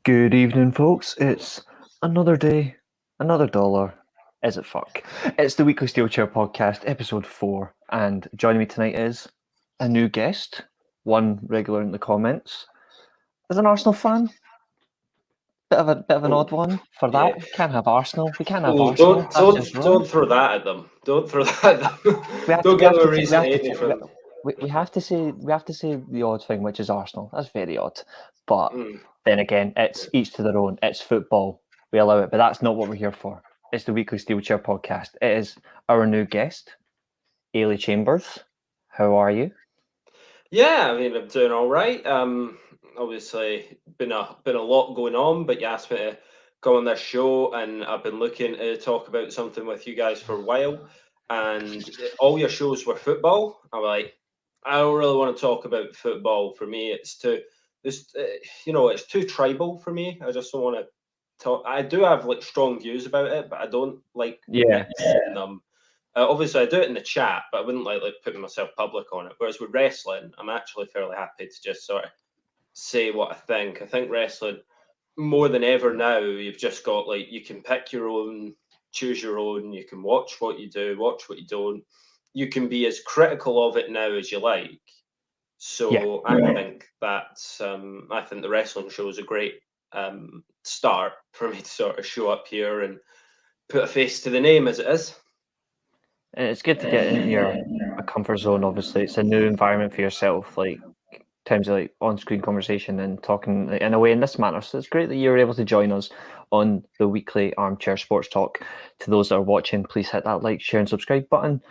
Good evening, folks. It's another day, another dollar. Is it fuck? It's the Weekly Steelchair Podcast, episode 4, and joining me tonight is a new guest, one regular in the comments. Is an Arsenal fan. Bit of an odd one for that. Yeah. Can't have Arsenal. We can't have Oh, Arsenal. don't That's don't just wrong. don't throw that at them. Don't throw that at them. We have Don't to, give them a reason to hate me for. we have to say the odd thing, which is Arsenal. That's very odd. But then again, it's each to their own. It's football. We allow it, but that's not what we're here for. It's the Weekly Steelchair Podcast. It is our new guest, Eilidh Chambers. How are you? Yeah, I mean, I'm doing all right. Obviously, been a lot going on, but you asked me to come on this show, and I've been looking to talk about something with you guys for a while. And all your shows were football. I'm like, I don't really want to talk about football. For me, it's too tribal for me. I just don't want to talk. I do have like strong views about it, but I don't like mixing them. Obviously, I do it in the chat, but I wouldn't like putting myself public on it. Whereas with wrestling, I'm actually fairly happy to just sort of say what I think. I think wrestling, more than ever now, you've just got like you can pick your own, choose your own. You can watch what you do, watch what you don't. You can be as critical of it now as you like. So I think that's I think the wrestling show is a great start for me to sort of show up here and put a face to the name as it is. It's good to get in your comfort zone. Obviously, it's a new environment for yourself. Like terms of like on-screen conversation and talking in a way in this manner. So it's great that you're able to join us on the weekly Armchair Sports Talk. To those that are watching, please hit that like, share, and subscribe button.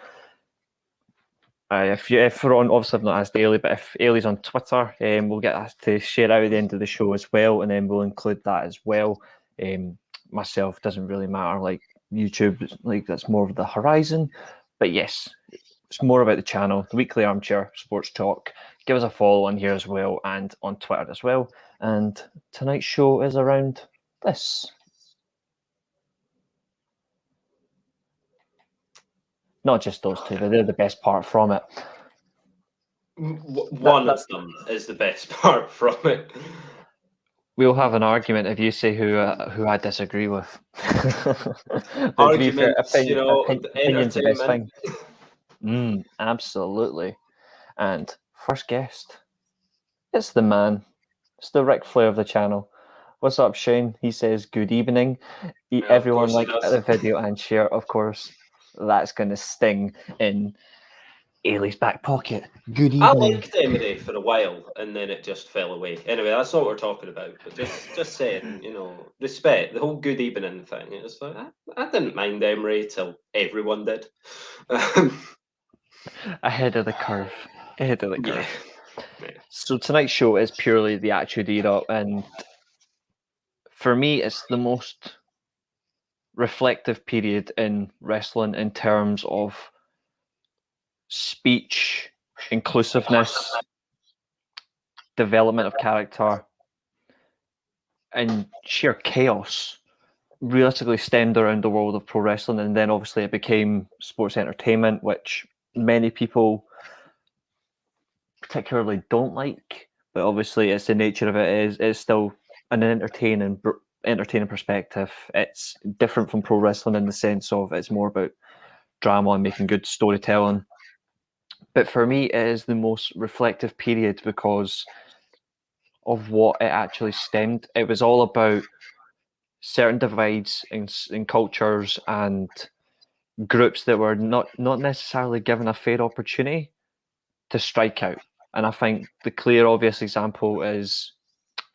If we're on, obviously I've not asked Eilidh, but if Eilidh's on Twitter, we'll get asked to share out at the end of the show as well, and then we'll include that as well. Myself, doesn't really matter. Like YouTube, like that's more of the horizon. But yes, it's more about the channel, the Weekly Armchair Sports Talk. Give us a follow on here as well, and on Twitter as well. And tonight's show is around this. Not just those two, but they're the best part from it. One of them is the best part from it. We'll have an argument if you say who I disagree with. Arguments, opinion's the best entertainment. thing. Absolutely. And first guest, it's the man. It's the Ric Flair of the channel. What's up, Shane? He says good evening. Everyone like the video and share, of course. That's going to sting in Eilidh's back pocket. Good evening. I liked Emery for a while, and then it just fell away. Anyway, that's not what we're talking about. But just saying, respect the whole good evening thing. It's like I didn't mind Emery till everyone did. Ahead of the curve. Yeah. So tonight's show is purely the Attitude Era, and for me, it's the most reflective period in wrestling in terms of speech, inclusiveness, development of character, and sheer chaos realistically stemmed around the world of pro wrestling. And then obviously it became sports entertainment, which many people particularly don't like, but obviously it's the nature of it. Is still an entertaining perspective. It's different from pro wrestling in the sense of it's more about drama and making good storytelling. But for me, it is the most reflective period because of what it actually stemmed. It was all about certain divides in cultures and groups that were not necessarily given a fair opportunity to strike out. And I think the clear, obvious example is,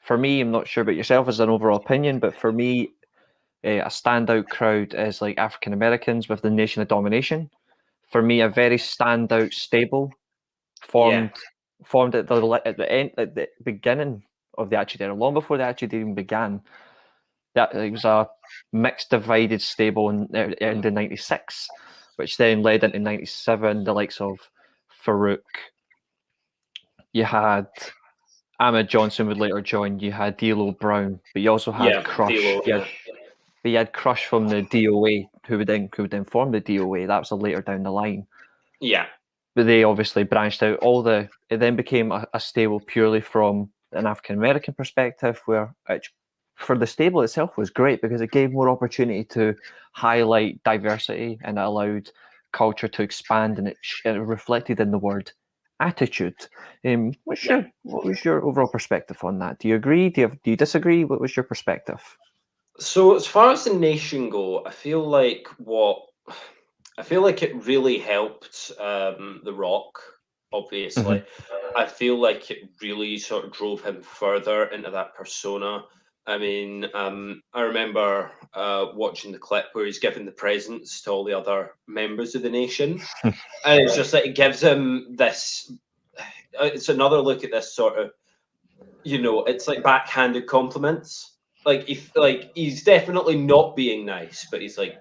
for me, I'm not sure about yourself as an overall opinion, but for me, a standout crowd is like African Americans with the Nation of Domination. For me, a very standout stable formed at the end, at the beginning of the Attitude Era, long before the Attitude even began. That it was a mixed, divided stable in 96, which then led into 97. The likes of Farouk. You had Ahmed Johnson would later join. You had D'Lo Brown, but you also had Crush. You had Crush from the DOA, who would then form the DOA. That was later down the line. Yeah. But they obviously branched out. It then became a stable purely from an African American perspective, which for the stable itself was great because it gave more opportunity to highlight diversity, and it allowed culture to expand, and it reflected in the word attitude. What was your overall perspective on that? Do you agree? Do you disagree? What was your perspective? So as far as the nation go, I feel like it really helped The Rock, obviously. I feel like it really sort of drove him further into that persona. I mean, I remember watching the clip where he's giving the presents to all the other members of the nation. And it's just like it gives him this. It's another look at this sort of, it's like backhanded compliments. Like he's definitely not being nice, but he's like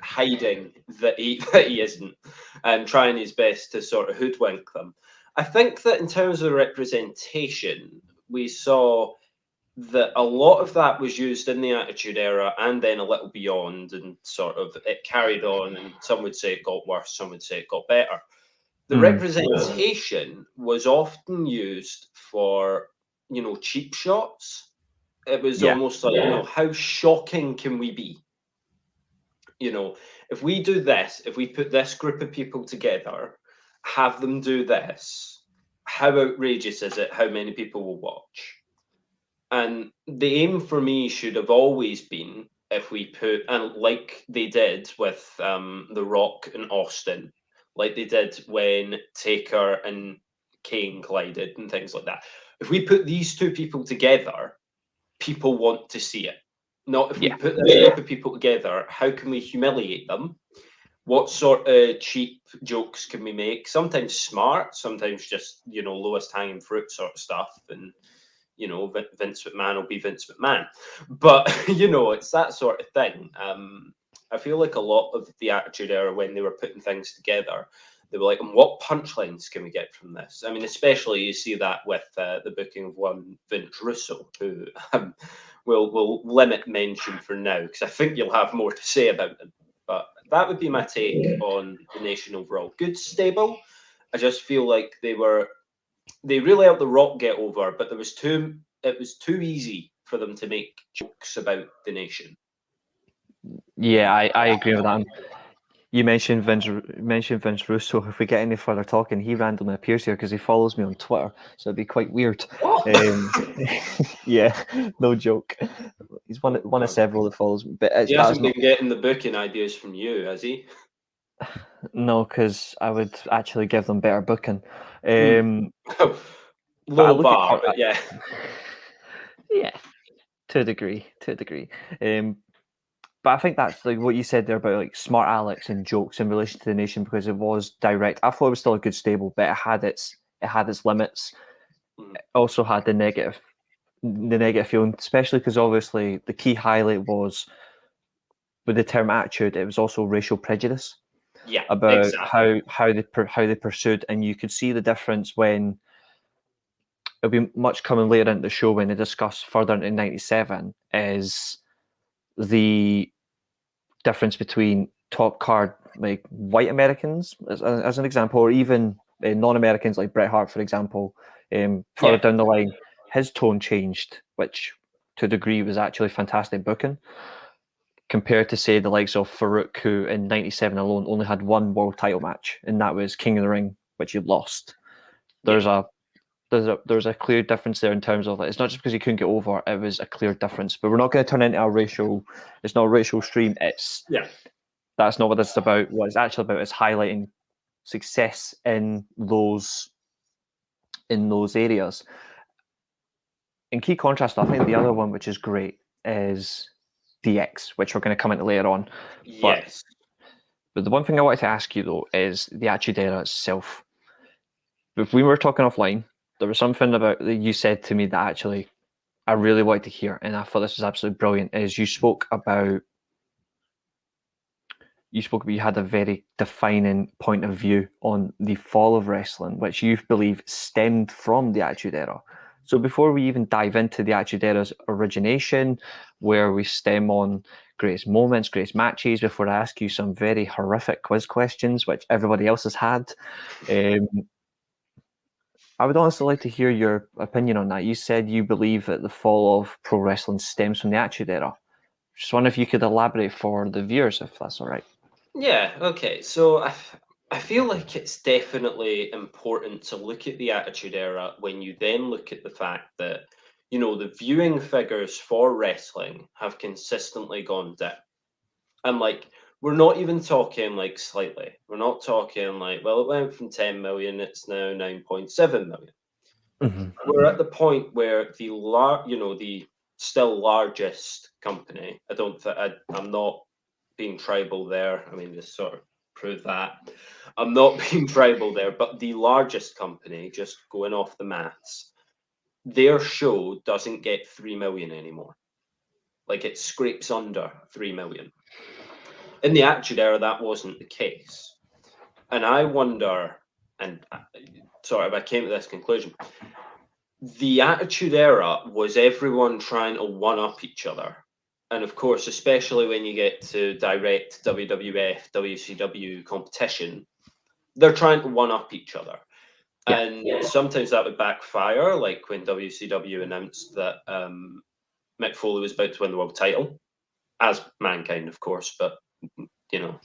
hiding that he isn't, and trying his best to sort of hoodwink them. I think that in terms of representation, we saw that a lot of that was used in the Attitude Era and then a little beyond, and sort of it carried on, and some would say it got worse, some would say it got better. The representation was often used for, cheap shots. It was almost like, how shocking can we be? If we do this, if we put this group of people together, have them do this, how outrageous is it? How many people will watch? And the aim for me should have always been, if we put, and like they did with The Rock and Austin, like they did when Taker and Kane collided and things like that. If we put these two people together, people want to see it. Not if we put this group of people together, how can we humiliate them? What sort of cheap jokes can we make? Sometimes smart, sometimes just, lowest hanging fruit sort of stuff. And, Vince McMahon will be Vince McMahon. But, it's that sort of thing. I feel like a lot of the Attitude Era, when they were putting things together, they were like, and what punchlines can we get from this? I mean, especially you see that with the booking of one Vince Russo, who we'll limit mention for now, because I think you'll have more to say about him. But that would be my take on the nation overall. Good stable. I just feel like they really helped The Rock get over, but it was too easy for them to make jokes about the nation. Yeah, I agree with that. You mentioned Vince Russo. If we get any further talking, he randomly appears here because he follows me on Twitter, so it'd be quite weird. Yeah, no joke. He's one of several that follows me. But he hasn't been getting the booking ideas from you, has he? No, because I would actually give them better booking. Low bar, but yeah. Yeah, to a degree. But I think that's like what you said there about like smart Alex and jokes in relation to the nation, because it was direct. I thought it was still a good stable, but it had its limits. It also had the negative feeling, especially because obviously the key highlight was with the term attitude. It was also racial prejudice. Yeah, about exactly. how they pursued, and you could see the difference when it'll be much coming later into the show when they discuss further into '97 is the difference between top card like white Americans as an example, or even non-Americans like Bret Hart, for example. Further down the line, his tone changed, which to a degree was actually fantastic booking, compared to say the likes of Farouk, who in '97 alone only had one world title match, and that was King of the Ring, which he lost. There's a clear difference there in terms of it's not just because he couldn't get over, it was a clear difference. But we're not going to turn into it's not a racial stream. That's not what this is about. What it's actually about is highlighting success in those areas. In key contrast, I think the other one which is great is DX, which we're going to come into later on. Yes. But the one thing I wanted to ask you though is the Attitude Era itself. If we were talking offline, there was something about that you said to me that actually I really wanted to hear, and I thought this was absolutely brilliant. Is you spoke about you had a very defining point of view on the fall of wrestling, which you believe stemmed from the Attitude Era. So before we even dive into the Attitude Era's origination, where we stem on greatest moments, greatest matches, before I ask you some very horrific quiz questions, which everybody else has had, I would honestly like to hear your opinion on that. You said you believe that the fall of pro wrestling stems from the Attitude Era. Just wonder if you could elaborate for the viewers, if that's all right. Yeah, okay. So I feel like it's definitely important to look at the Attitude Era when you then look at the fact that, the viewing figures for wrestling have consistently gone down. And like, we're not even talking like slightly. We're not talking like, well, it went from 10 million, it's now 9.7 million. Mm-hmm. We're at the point where the still largest company, I'm not being tribal there. I mean, just sort of prove that. I'm not being tribal there, but the largest company, just going off the maths, their show doesn't get 3 million anymore. Like, it scrapes under 3 million. In the Attitude Era, that wasn't the case. And I wonder, and sort of I came to this conclusion, the Attitude Era was everyone trying to one-up each other. And of course, especially when you get to direct WWF, WCW competition, they're trying to one-up each other. Yeah. And sometimes that would backfire, like when WCW announced that Mick Foley was about to win the world title, as Mankind, of course, but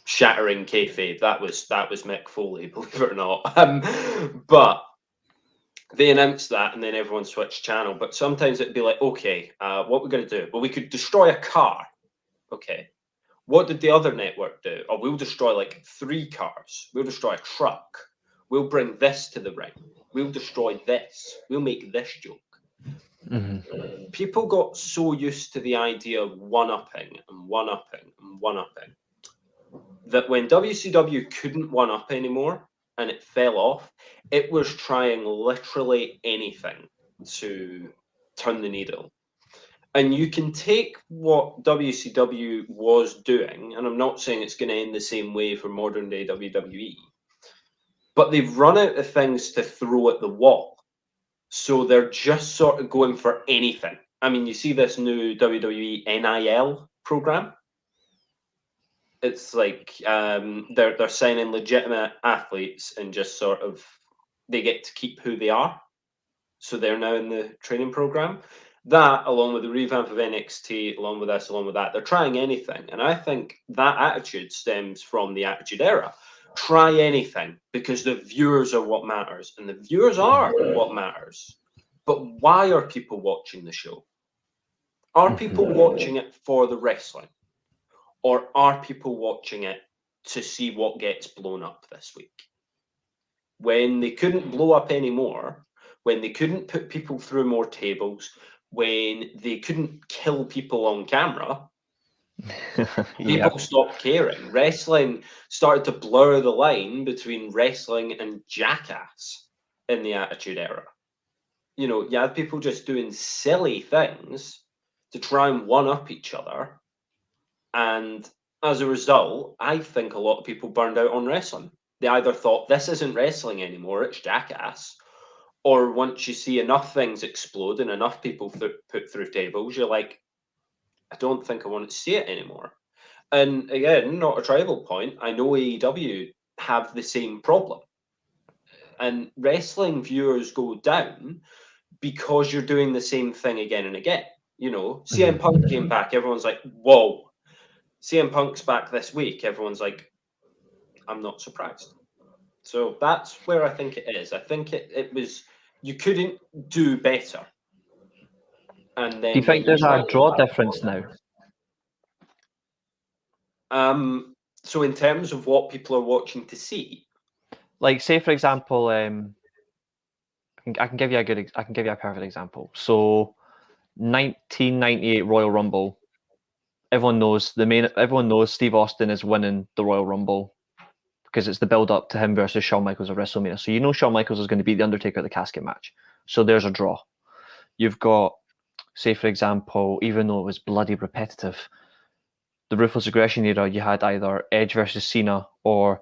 shattering kayfabe, that was Mick Foley, believe it or not. But they announced that, and then everyone switched channel. But sometimes it'd be like, okay, what we're going to do? Well, we could destroy a car. Okay. What did the other network do? Oh, we'll destroy like 3 cars. We'll destroy a truck. We'll bring this to the ring. We'll destroy this. We'll make this joke. Mm-hmm. People got so used to the idea of one-upping and one-upping and one-upping that when WCW couldn't one-up anymore and it fell off, it was trying literally anything to turn the needle. And you can take what WCW was doing, and I'm not saying it's going to end the same way for modern day WWE, but they've run out of things to throw at the wall. So they're just sort of going for anything. I mean, you see this new WWE NIL program. It's like they're signing legitimate athletes and just sort of they get to keep who they are. So they're now in the training program. That, along with the revamp of NXT, along with this, along with that, they're trying anything. And I think that attitude stems from the Attitude Era. Try anything because the viewers are what matters. And the viewers are what matters. But why are people watching the show? Are people watching it for the wrestling? Or are people watching it to see what gets blown up this week? When they couldn't blow up anymore, when they couldn't put people through more tables, when they couldn't kill people on camera, people stopped caring. Wrestling started to blur the line between wrestling and jackass in the Attitude Era. You had people just doing silly things to try and one-up each other. And as a result, I think a lot of people burned out on wrestling. They either thought, this isn't wrestling anymore, it's jackass. Or once you see enough things explode and enough people put through tables, you're like, I don't think I want to see it anymore. And again, not a tribal point, I know AEW have the same problem. And wrestling viewers go down because you're doing the same thing again and again. CM Punk came back, everyone's like, whoa. CM Punk's back this week, everyone's like, I'm not surprised. So that's where I think it is. I think it was, you couldn't do better. And then do you think there's a draw difference now? So in terms of what people are watching to see, like say for example, I can give you a perfect example. So 1998 Royal Rumble. Everyone knows Steve Austin is winning the Royal Rumble because it's the build up to him versus Shawn Michaels at WrestleMania. So Shawn Michaels is going to beat The Undertaker at the casket match. So there's a draw. You've got, say for example, even though it was bloody repetitive, the Ruthless Aggression era, you had either Edge versus Cena or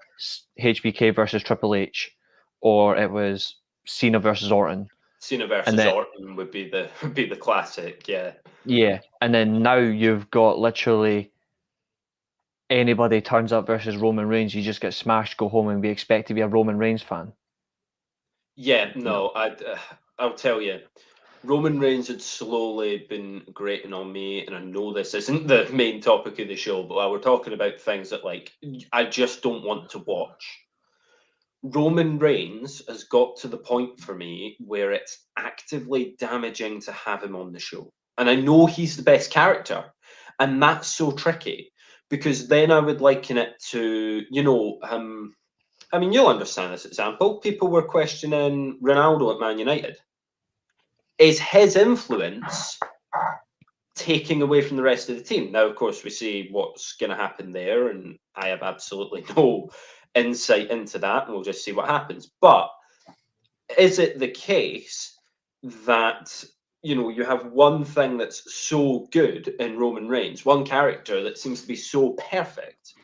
HBK versus Triple H, or it was Cena versus Orton. Cena versus Orton would be the classic, yeah. Yeah, and then now you've got literally anybody turns up versus Roman Reigns, you just get smashed, go home, and be expected to be a Roman Reigns fan. Yeah, no, I'll tell you. Roman Reigns had slowly been grating on me, and I know this isn't the main topic of the show, but while we're talking about things that like I just don't want to watch, Roman Reigns has got to the point for me where it's actively damaging to have him on the show. And I know he's the best character, and that's so tricky because then I would liken it to, I mean, you'll understand this example. People were questioning Ronaldo at Man United. Is his influence taking away from the rest of the team? Now, of course, we see what's going to happen there, and I have absolutely no insight into that, and we'll just see what happens. But is it the case that you have one thing that's so good in Roman Reigns, one character that seems to be so perfect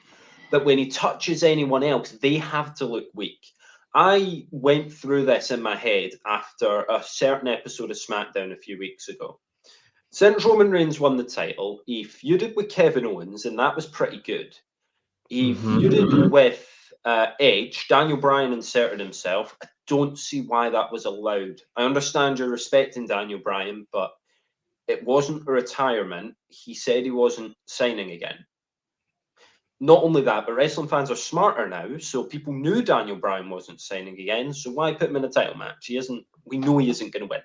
that when he touches anyone else, they have to look weak? I went through this in my head after a certain episode of SmackDown a few weeks ago. Since Roman Reigns won the title, he feuded with Kevin Owens, and that was pretty good. He feuded with Edge. Daniel Bryan inserted himself. I don't see why that was allowed. I understand you're respecting Daniel Bryan, but it wasn't a retirement. He said he wasn't signing again. Not only that, but wrestling fans are smarter now, so people knew Daniel Bryan wasn't signing again. So why put him in a title match? He isn't. We know he isn't going to win.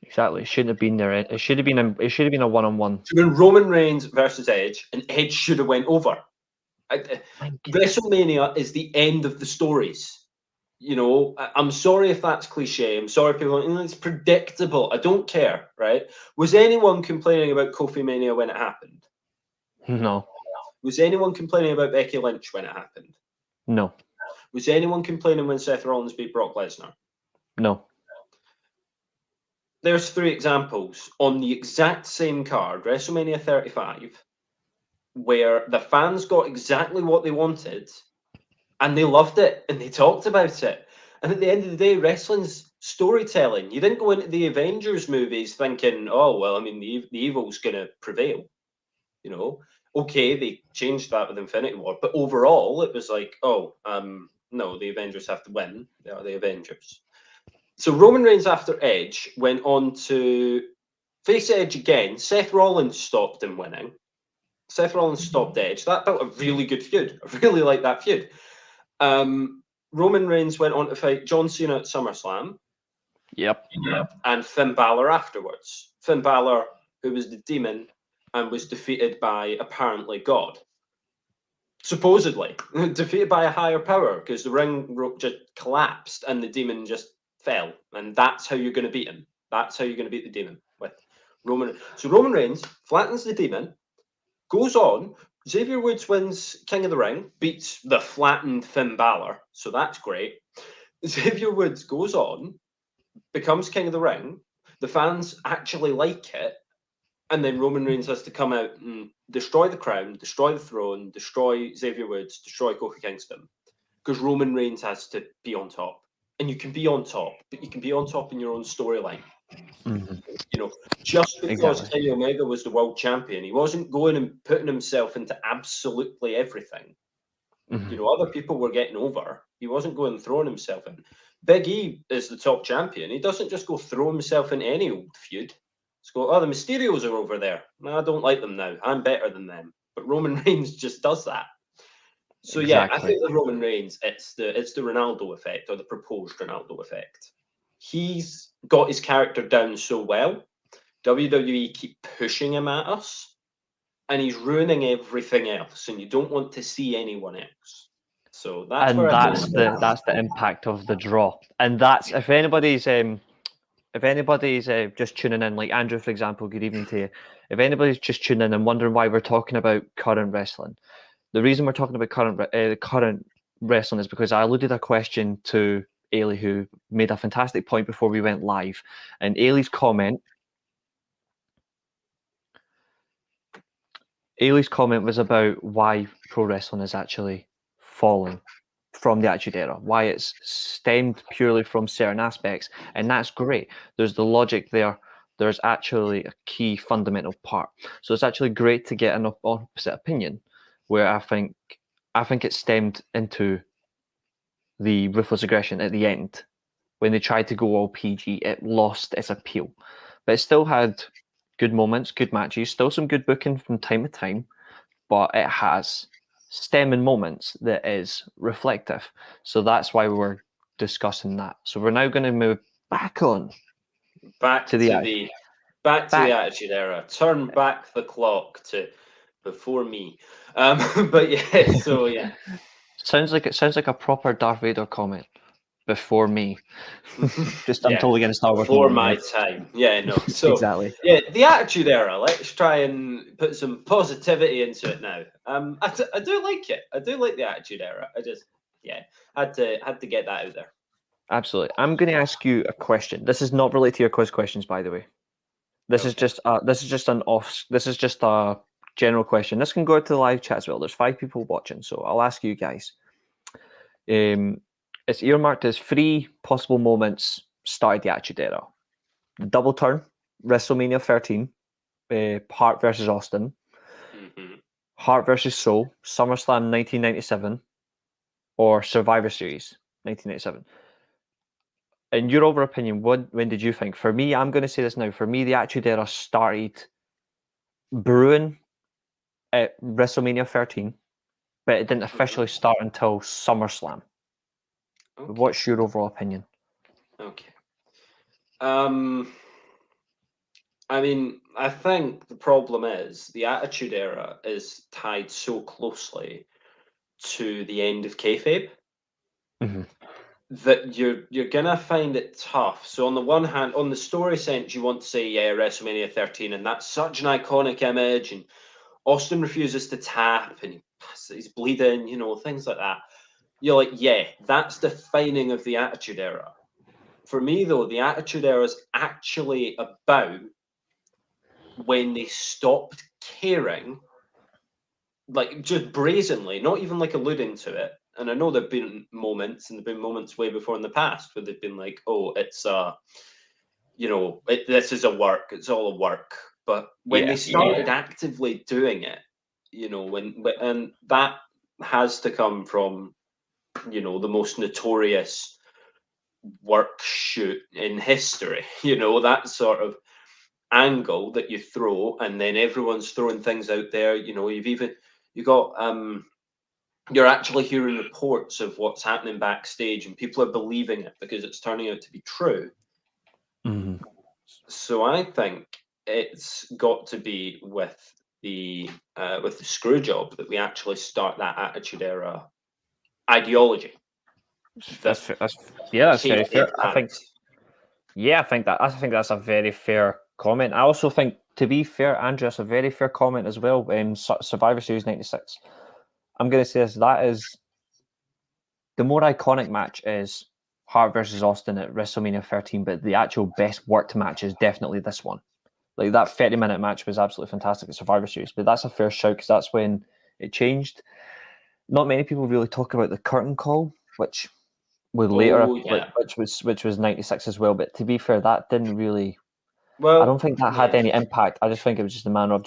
Exactly. It shouldn't have been there. It should have been a one-on-one. It should have been Roman Reigns versus Edge, and Edge should have went over. WrestleMania is the end of the stories. I'm sorry if that's cliche. I'm sorry people are like, it's predictable. I don't care, right? Was anyone complaining about Kofi Mania when it happened? No. Was anyone complaining about Becky Lynch when it happened? No. Was anyone complaining when Seth Rollins beat Brock Lesnar? No. There's 3 examples on the exact same card, WrestleMania 35, where the fans got exactly what they wanted and they loved it and they talked about it. And at the end of the day, wrestling's storytelling. You didn't go into the Avengers movies thinking, oh, well, I mean, the evil's going to prevail. Okay, they changed that with Infinity War, but overall, it was like, no, the Avengers have to win. They are the Avengers. So Roman Reigns after Edge went on to face Edge again. Seth Rollins stopped him winning. Seth Rollins stopped Edge. That built a really good feud. I really like that feud. Roman Reigns went on to fight John Cena at SummerSlam. Yep. And Finn Balor afterwards. Finn Balor, who was the demon and was defeated by apparently God. Supposedly. Defeated by a higher power because the ring rope just collapsed and the demon just fell. And that's how you're going to beat him. That's how you're going to beat the demon with Roman. So Roman Reigns flattens the demon, goes on. Xavier Woods wins King of the Ring, beats the flattened Finn Balor. So that's great. Xavier Woods goes on, becomes King of the Ring. The fans actually like it. And then Roman Reigns has to come out and destroy the crown, destroy the throne, destroy Xavier Woods, destroy Kofi Kingston. Because Roman Reigns has to be on top. And you can be on top, but you can be on top in your own storyline. Just because Kenny Omega was the world champion, he wasn't going and putting himself into absolutely everything. Other people were getting over. He wasn't going and throwing himself in. Big E is the top champion. He doesn't just go throw himself in any old feud. Let's go, the Mysterios are over there. No, I don't like them now. I'm better than them. But Roman Reigns just does that. So yeah, I think with Roman Reigns, it's the Ronaldo effect, or the proposed Ronaldo effect. He's got his character down so well. WWE keep pushing him at us, and he's ruining everything else, and you don't want to see anyone else. So that's that's the impact of the draw. And that's if anybody's just tuning in, like Andrew, for example, good evening to you. If anybody's just tuning in and wondering why we're talking about current wrestling, the reason we're talking about current wrestling is because I alluded a question to Eilidh, who made a fantastic point before we went live. And Eilidh's comment was about why pro wrestling is actually falling from the Attitude Era, why it's stemmed purely from certain aspects, and that's great. There's the logic there. There's actually a key fundamental part. So it's actually great to get an opposite opinion, where I think it stemmed into the ruthless aggression at the end, when they tried to go all PG, it lost its appeal. But it still had good moments, good matches, still some good booking from time to time, but it has stemming moments that is reflective. So that's why we're discussing that. So we're now going to move back to the Attitude Era. Turn back the clock to before me. But yeah, so yeah. Sounds like a proper Darth Vader comment. Before me. Just I'm totally going to start with before my time. Yeah, no. So exactly. Yeah, the Attitude Era. Let's try and put some positivity into it now. I do like it. I do like the Attitude Era. I just had to get that out there. Absolutely. I'm going to ask you a question. This is not related to your quiz questions, by the way. This is just a general question. This can go to the live chat as well. There's 5 people watching, so I'll ask you guys. It's earmarked as 3 possible moments started the Attitude Era. The double turn, WrestleMania 13, Hart versus Austin, Hart versus Soul, SummerSlam 1997, or Survivor Series 1997. In your over opinion, when did you think? For me, I'm going to say this now. For me, the Attitude Era started brewing at WrestleMania 13, but it didn't officially start until SummerSlam. Okay. What's your overall opinion? Okay. I mean, I think the problem is the Attitude Era is tied so closely to the end of kayfabe that you're gonna find it tough. So on the one hand, on the story sense, you want to say, yeah, WrestleMania 13, and that's such an iconic image, and Austin refuses to tap, and he's bleeding, things like that. You're like, yeah, that's defining of the Attitude Era. For me, though, the Attitude Era is actually about when they stopped caring, like just brazenly, not even like alluding to it. And I know there've been moments, and there've been moments way before in the past where they've been like, "Oh, it's this is a work. It's all a work." But when they started actively doing it, and that has to come from, the most notorious work shoot in history. That sort of angle that you throw, and then everyone's throwing things out there. You're actually hearing reports of what's happening backstage, and people are believing it because it's turning out to be true. So I think it's got to be with the screw job that we actually start that Attitude Era ideology. That's very fair. I think that's a very fair comment. I also think, to be fair, Andrew, that's a very fair comment as well. Survivor Series 96. I'm going to say this, that is the more iconic match is Hart versus Austin at WrestleMania 13, but the actual best worked match is definitely this one. Like, that 30-minute match was absolutely fantastic at Survivor Series, but that's a fair shout because that's when it changed. Not many people really talk about the curtain call, which was later, which was 96 as well. But to be fair, that didn't really. Well, I don't think that had any impact. I just think it was just a matter of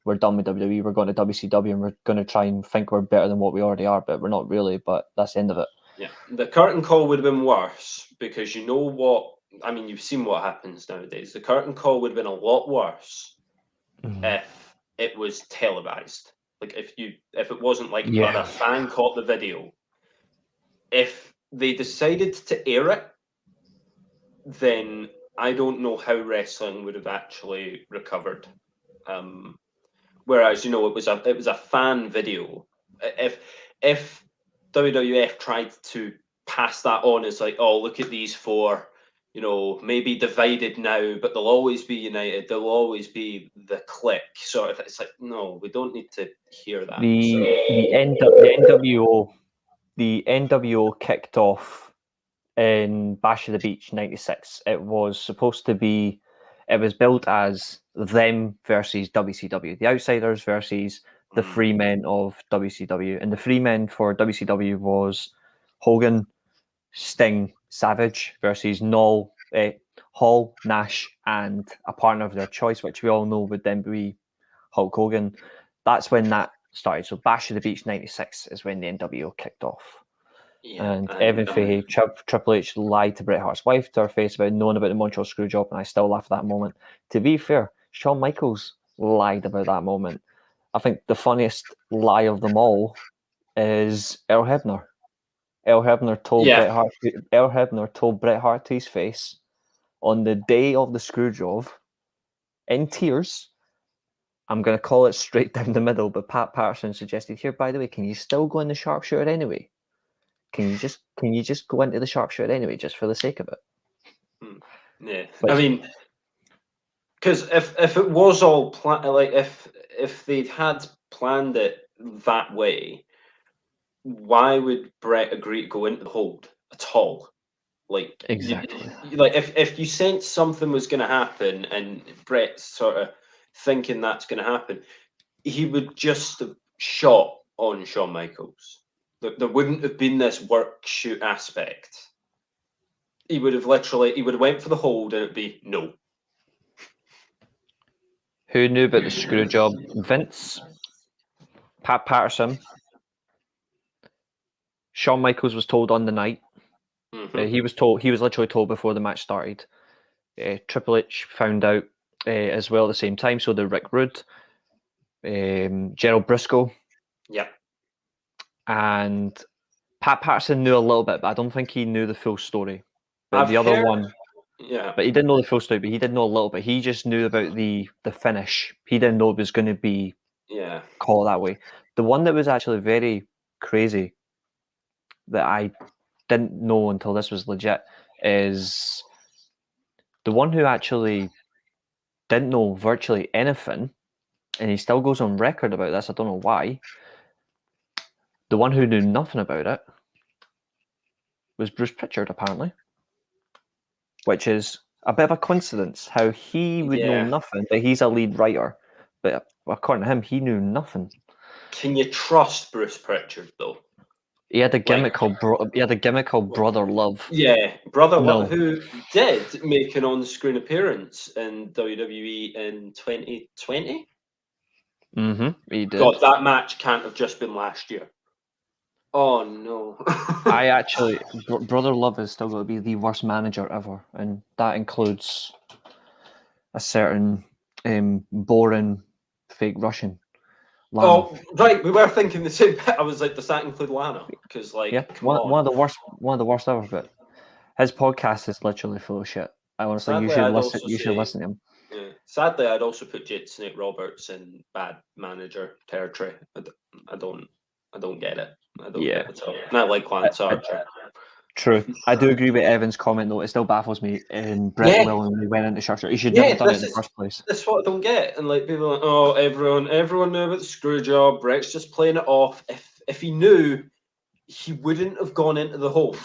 we're done with WWE, we're going to WCW, and we're going to try and think we're better than what we already are, but we're not really. But that's the end of it. Yeah, the curtain call would have been worse because you know what? I mean, you've seen what happens nowadays. The curtain call would have been a lot worse if it was televised. Like if it wasn't like but a fan caught the video. If they decided to air it, then I don't know how wrestling would have actually recovered. Whereas it was a fan video. If WWF tried to pass that on as like, oh, look at these 4, maybe divided now, but they'll always be united. They'll always be the clique. Sort of. It's like, no, we don't need to hear that. The NWO kicked off in Bash of the Beach 96. It was supposed to be. It was built as them versus WCW, the Outsiders versus the Free Men of WCW. And the Free Men for WCW was Hogan, Sting, Savage versus Hall, Nash, and a partner of their choice, which we all know would then be Hulk Hogan. That's when that started. So Bash of the Beach 96 is when the NWO kicked off. and Evan Fahey, Triple H lied to Bret Hart's wife to her face about knowing about the Montreal Screwjob, and I still laugh at that moment. To be fair, Shawn Michaels lied about that moment. I think the funniest lie of them all is Earl Hebner. Earl Hebner told Bret Hart to his face on the day of the Screwjob, in tears, I'm going to call it straight down the middle, but Pat Patterson suggested, here, by the way, can you still go in the sharpshooter anyway? Can you just go into the sharpshooter anyway, just for the sake of it? Yeah, I mean, because if it was all like if they'd had planned it that way, why would Bret agree to go into the hold at all? Like, exactly. If you sensed something was going to happen and Bret's sort of thinking that's going to happen, he would just have shot on Shawn Michaels. There wouldn't have been this work shoot aspect. He would have went for the hold and it'd be no. Who knew about the screw job? Vince, Pat Patterson, Shawn Michaels was told on the night. Mm-hmm. He was literally told before the match started. Triple H found out as well at the same time. So did Rick Rude, Gerald Briscoe. Yeah. And Pat Patterson knew a little bit, but I don't think he knew the full story. But but he didn't know the full story, but he did know a little bit. He just knew about the finish. He didn't know it was going to be called that way. The one that was actually very crazy that I didn't know until this was legit is the one who actually didn't know virtually anything, and he still goes on record about this. I don't know why. The one who knew nothing about it was Bruce Pritchard, apparently, which is a bit of a coincidence how he would know nothing, but he's a lead writer. But according to him, he knew nothing. Can you trust Bruce Pritchard though? He had a gimmick called Brother Love. Yeah, Brother Love, who did make an on-screen appearance in WWE in 2020. Mm-hmm, he did. God, that match can't have just been last year. Oh no! I actually, Brother Love is still going to be the worst manager ever, and that includes a certain boring fake Russian. Lana. Oh right, we were thinking the same. I was like, does that include Lana? Because one of the worst ever. But his podcast is literally full of shit. I honestly, you should listen to him. Yeah. Sadly, I'd also put Jade Snake Roberts in bad manager territory. I don't get it. I don't get it at all. And I like Lance Archer. True. I do agree with Evan's comment, though. It still baffles me. And Brett willingly went into Sharpshooter. He should never have done it in the first place. That's what I don't get. And like people are like, oh, everyone knew about the screw job. Brett's just playing it off. If he knew, he wouldn't have gone into the hold.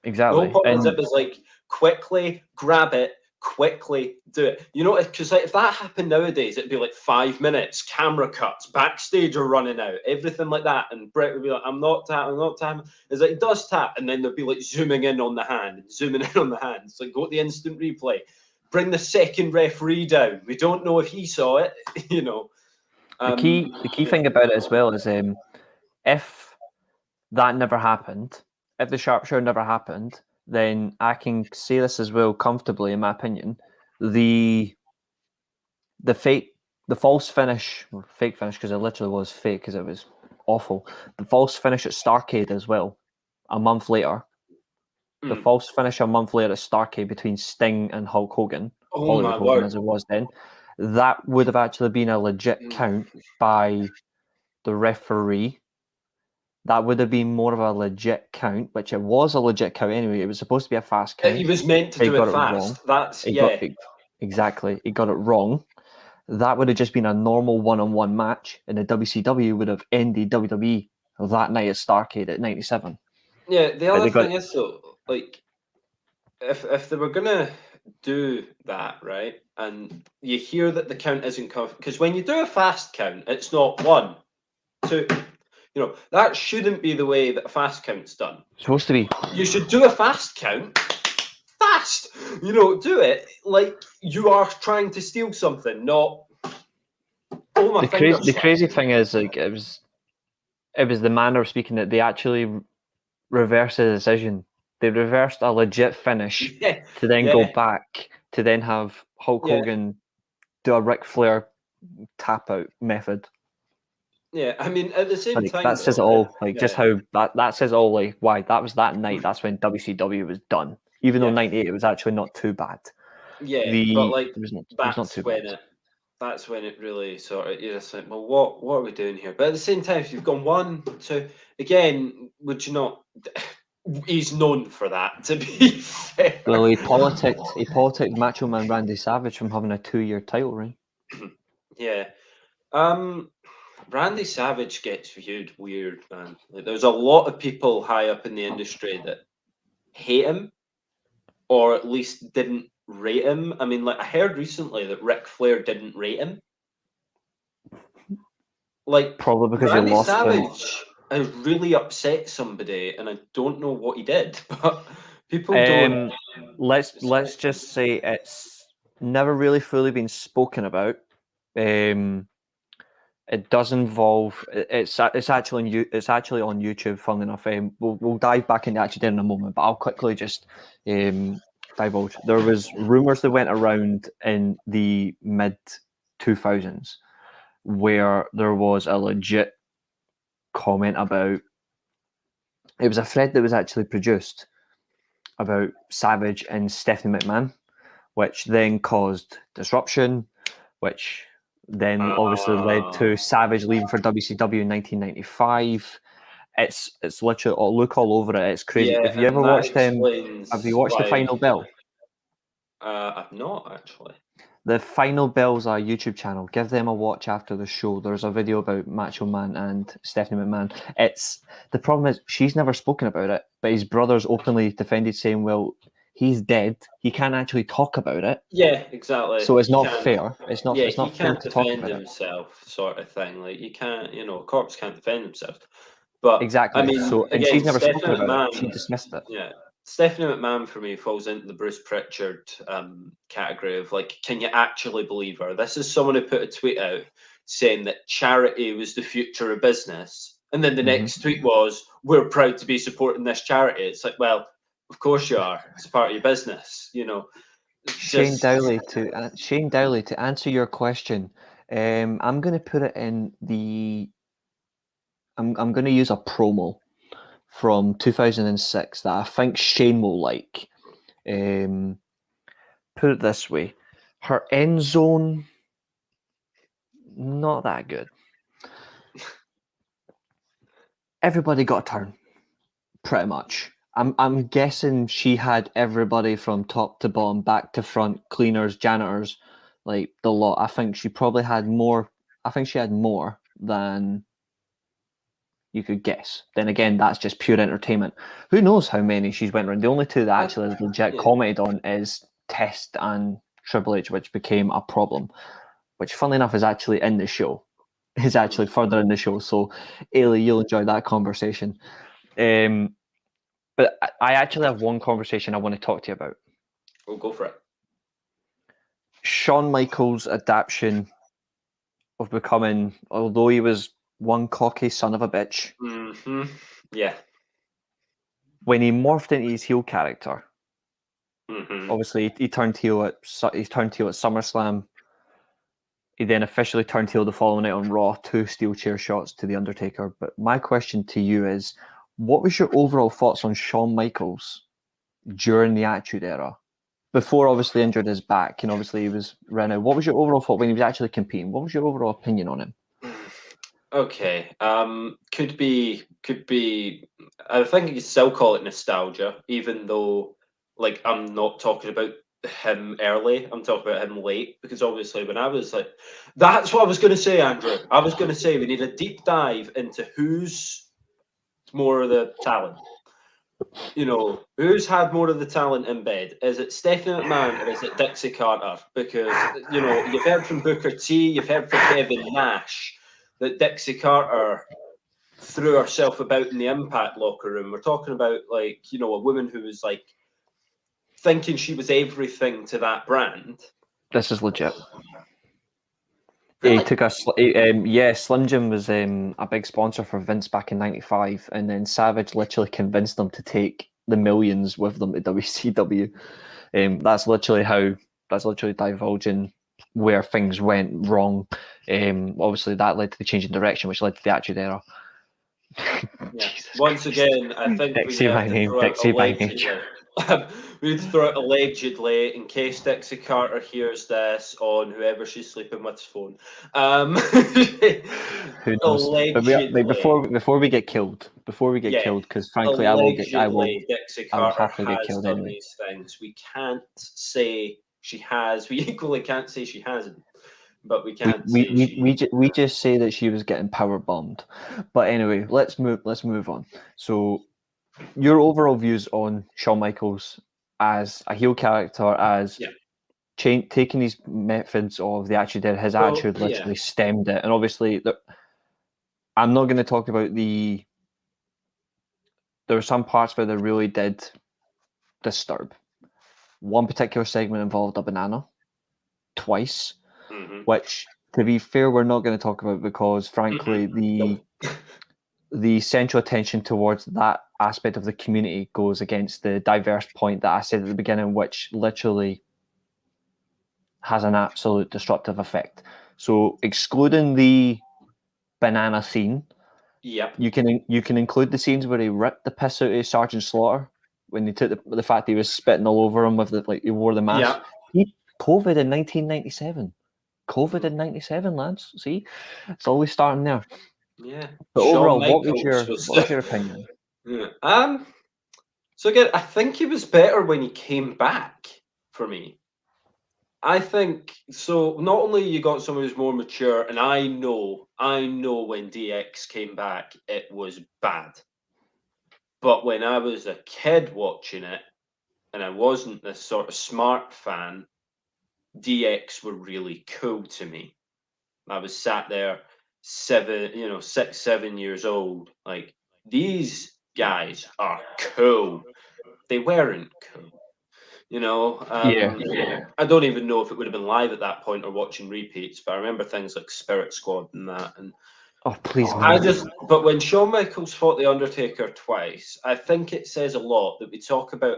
Exactly. The whole point of it was like, quickly grab it, quickly do it. You know, because like, if that happened nowadays, it'd be like 5 minutes, camera cuts, backstage are running out, everything like that. And Brett would be like, I'm not tapping. It's like, it does tap. And then there'd be like zooming in on the hand, zooming in on the hand. It's like, go to the instant replay. Bring the second referee down. We don't know if he saw it, you know. The key thing about it as well is if that never happened, if the sharpshooter never happened, then I can say this as well comfortably, in my opinion. The false finish, or fake finish, because it literally was fake, because it was awful. The false finish at Starrcade as well, a month later. The false finish a month later at Starrcade between Sting and Hulk Hogan, Hollywood Hogan as it was then, that would have actually been a legit count by the referee. That would have been more of a legit count, which it was a legit count anyway. It was supposed to be a fast count. He was meant to do it fast. Exactly. He got it wrong. That would have just been a normal one-on-one match, and the WCW would have ended WWE that night at Starrcade at 97. Yeah, the other thing is, though, like, if they were going to do that, right, and you hear that the count isn't covered, because when you do a fast count, it's not 1, 2... You know, that shouldn't be the way that a fast count's done. It's supposed to be. You should do a fast count fast. You know, do it like you are trying to steal something, not. Oh my fingers. The crazy thing is, like, it was the manner of speaking that they actually reverse the decision. They reversed a legit finish to then go back to then have Hulk Hogan do a Ric Flair tap out method. Yeah, I mean, at the same time, that says it all. Just how that says all. Like why that was that night. That's when WCW was done. Even though '98 it was actually not too bad. Yeah, but like it was not too bad. That's when it really sort of you're just like, well, what are we doing here? But at the same time, if you've gone 1, 2, again, would you not? He's known for that, to be fair. Well, he politicked Macho Man Randy Savage from having a 2-year title reign. Yeah. Randy Savage gets viewed weird, man. Like, there's a lot of people high up in the industry that hate him, or at least didn't rate him. I mean, like I heard recently that Ric Flair didn't rate him. Like probably because Randy he lost Savage has really upset somebody, and I don't know what he did, but people don't. Let's just say it's never really fully been spoken about. It does involve. It's actually on YouTube. Funnily enough, we'll dive back into actually in a moment, but I'll quickly just divulge. There was rumors that went around in the mid 2000s where there was a legit comment about. It was a thread that was actually produced about Savage and Stephanie McMahon, which then caused disruption, which then obviously led to Savage leaving for WCW in 1995. It's literally look all over it. It's crazy. Yeah, Have you ever watched have you watched why... The Final Bell? I've not actually. The Final Bell's a YouTube channel. Give them a watch after the show. There's a video about Macho Man and Stephanie McMahon. The problem is she's never spoken about it, but his brother's openly defended, saying, "Well, he's dead. He can't actually talk about it." Yeah, exactly. So it's not fair. It's not. Yeah, it's not he fair can't to talk defend about himself, sort of thing. Like you can't, a corpse can't defend himself. But exactly. I mean, and again, she's never Stephanie spoken about McMahon, it. She dismissed it. Yeah, Stephanie McMahon for me falls into the Bruce Pritchard category of like, can you actually believe her? This is someone who put a tweet out saying that charity was the future of business, and then the next tweet was, "We're proud to be supporting this charity." It's like, well, of course you are. It's part of your business, Shane Dowley, to answer your question, I'm going to put it in the. I'm going to use a promo from 2006 that I think Shane will like. Put it this way, her end zone, not that good. Everybody got a turn, pretty much. I'm guessing she had everybody from top to bottom, back to front, cleaners, janitors, like the lot. I think she probably had more. I think she had more than you could guess. Then again, that's just pure entertainment. Who knows how many she's went around? The only two that actually is legit commented on is Test and Triple H, which became a problem. Which, funnily enough, is actually in the show. Is actually further in the show. So, Eilidh, you'll enjoy that conversation. But I actually have one conversation I want to talk to you about. We'll go for it. Shawn Michaels' adaptation of becoming, although he was one cocky son of a bitch. Mm-hmm. Yeah. When he morphed into his heel character, obviously he turned heel at SummerSlam. He then officially turned heel the following night on Raw, 2 steel chair shots to The Undertaker. But my question to you is, what was your overall thoughts on Shawn Michaels during the Attitude Era? Before obviously injured his back, and obviously he was renowned. What was your overall thought when he was actually competing? What was your overall opinion on him? Okay. Could be. I think you could still call it nostalgia, even though, like, I'm not talking about him early. I'm talking about him late, because obviously when I was like, that's what I was going to say, Andrew. I was going to say we need a deep dive into who's more of the talent. Who's had more of the talent in bed? Is it Stephanie McMahon or is it Dixie Carter? Because, you've heard from Booker T, you've heard from Kevin Nash that Dixie Carter threw herself about in the Impact locker room. We're talking about, like, a woman who was, like, thinking she was everything to that brand. This is legit. Really? He took Slim Jim was a big sponsor for Vince back in '95, and then Savage literally convinced them to take the millions with them to WCW. That's literally divulging where things went wrong. Obviously, that led to the change in direction, which led to the Attitude Era. Yeah. Once again, I think Dixie we by have to name, throw Dixie out by allegedly. nature. We need to throw out allegedly in case Dixie Carter hears this on whoever she's sleeping with's phone. Who knows? Allegedly. But before we get killed, because frankly, I will Dixie Carter happily get has killed done anyway. these things. We can't say she has. We equally can't say she hasn't. But we can't we just say that she was getting power bombed. But anyway, let's move on. So, your overall views on Shawn Michaels as a heel character, as taking these methods of the Attitude Era, his attitude literally stemmed it, and obviously, I'm not going to talk about there were some parts where they really did disturb. One particular segment involved a banana twice, which, to be fair, we're not going to talk about because, frankly, the central attention towards that aspect of the community goes against the diverse point that I said at the beginning, which literally has an absolute disruptive effect. So, excluding the banana scene, you can include the scenes where he ripped the piss out of Sergeant Slaughter when he took the fact he was spitting all over him with he wore the mask. COVID in 1997. COVID in 97, lads. See, it's always starting there. Yeah. But overall, what was your opinion? So again, I think he was better when he came back for me. I think so. Not only you got someone who's more mature, and I know when DX came back, it was bad. But when I was a kid watching it, and I wasn't this sort of smart fan, DX were really cool to me. I was sat there 6, 7 years old. Like, these guys are cool. They weren't cool. I don't even know if it would have been live at that point or watching repeats, but I remember things like Spirit Squad and that. And oh, please no. But when Shawn Michaels fought The Undertaker twice, I think it says a lot that we talk about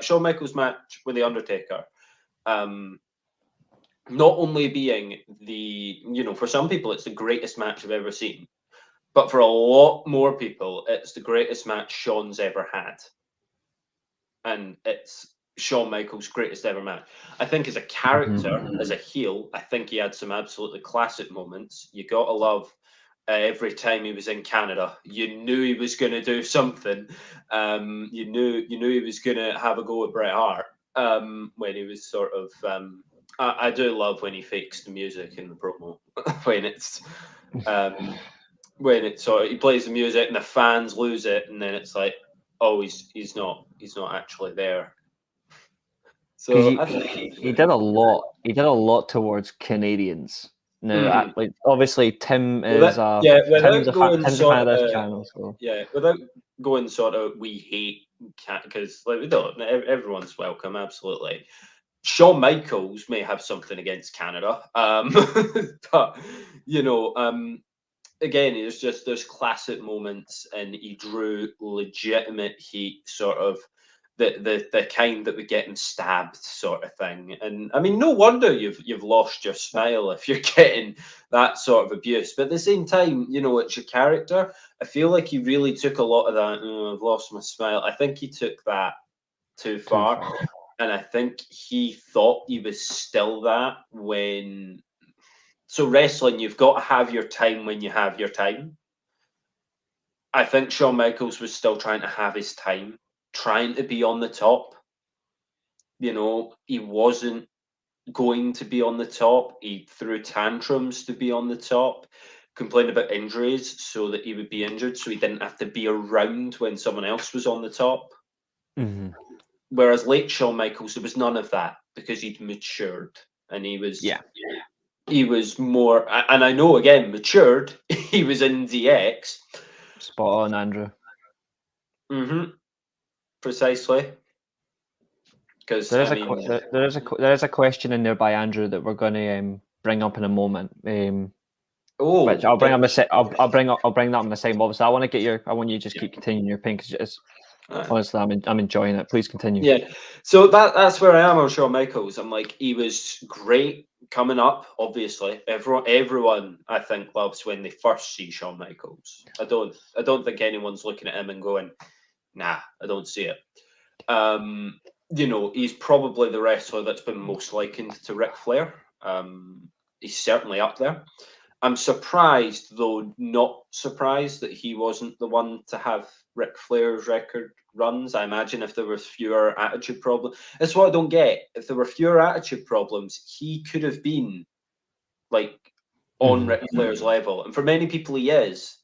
Shawn Michaels' match with The Undertaker. Not only being for some people, it's the greatest match I've ever seen, but for a lot more people, it's the greatest match Shawn's ever had. And it's Shawn Michaels' greatest ever match. I think as a character, as a heel, I think he had some absolutely classic moments. You got to love every time he was in Canada. You knew he was going to do something. You knew he was going to have a go at Bret Hart when he was sort of... I do love when he fakes the music in the promo when he plays the music and the fans lose it, and then it's like, oh, he's not actually there. So he did a lot. He did a lot towards Canadians. No, obviously Tim is Tim's a fan of this channel. So without going sort of we hate because we don't. Everyone's welcome, absolutely. Shawn Michaels may have something against Canada, but again, it's just those classic moments, and he drew legitimate heat, sort of the kind that would get him stabbed, sort of thing. And I mean, no wonder you've lost your smile if you're getting that sort of abuse. But at the same time, it's your character. I feel like he really took a lot of that. I've lost my smile. I think he took that too far. And I think he thought he was still that when... So wrestling, you've got to have your time when you have your time. I think Shawn Michaels was still trying to have his time, trying to be on the top. He wasn't going to be on the top. He threw tantrums to be on the top, complained about injuries so that he would be injured so he didn't have to be around when someone else was on the top. Mm-hmm. Whereas late Shawn Michaels, there was none of that because he'd matured and he was he was more, and I know again matured. He was in DX. Spot on, Andrew. Precisely. Because there is a question in there by Andrew that we're going to bring up in a moment. Which I'll bring up I'll bring that up in a second. Obviously, I want you to just keep continuing your opinion because honestly, I'm enjoying it. Please continue. Yeah, so that's where I am on Shawn Michaels. I'm like, he was great coming up. Obviously, everyone I think loves when they first see Shawn Michaels. I don't think anyone's looking at him and going, nah, I don't see it. He's probably the wrestler that's been most likened to Ric Flair. He's certainly up there. I'm surprised, though not surprised, that he wasn't the one to have Ric Flair's record runs. I imagine if there were fewer attitude problems. That's what I don't get. If there were fewer attitude problems, he could have been like on Ric Flair's level. And for many people, he is.